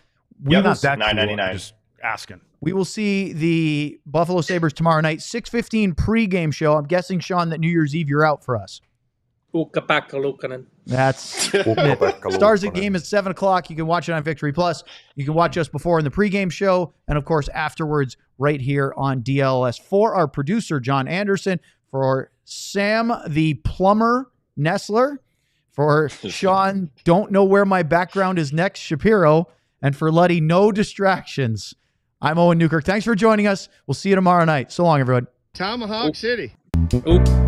we're not that $9.99. Just asking. We will see the Buffalo Sabres tomorrow night, 6:15 pregame show. I'm guessing, Sean, that New Year's Eve you're out for us. That's it. Stars at game at 7 o'clock. You can watch it on Victory Plus. You can watch us before in the pregame show, and of course afterwards right here on DLLS. For our producer John Anderson, for Sam the plumber Nestler, for Sean don't know where my background is next Shapiro, and for Luddy no distractions. I'm Owen Newkirk. Thanks for joining us. We'll see you tomorrow night. So long, everyone. Tomahawk City. Oop.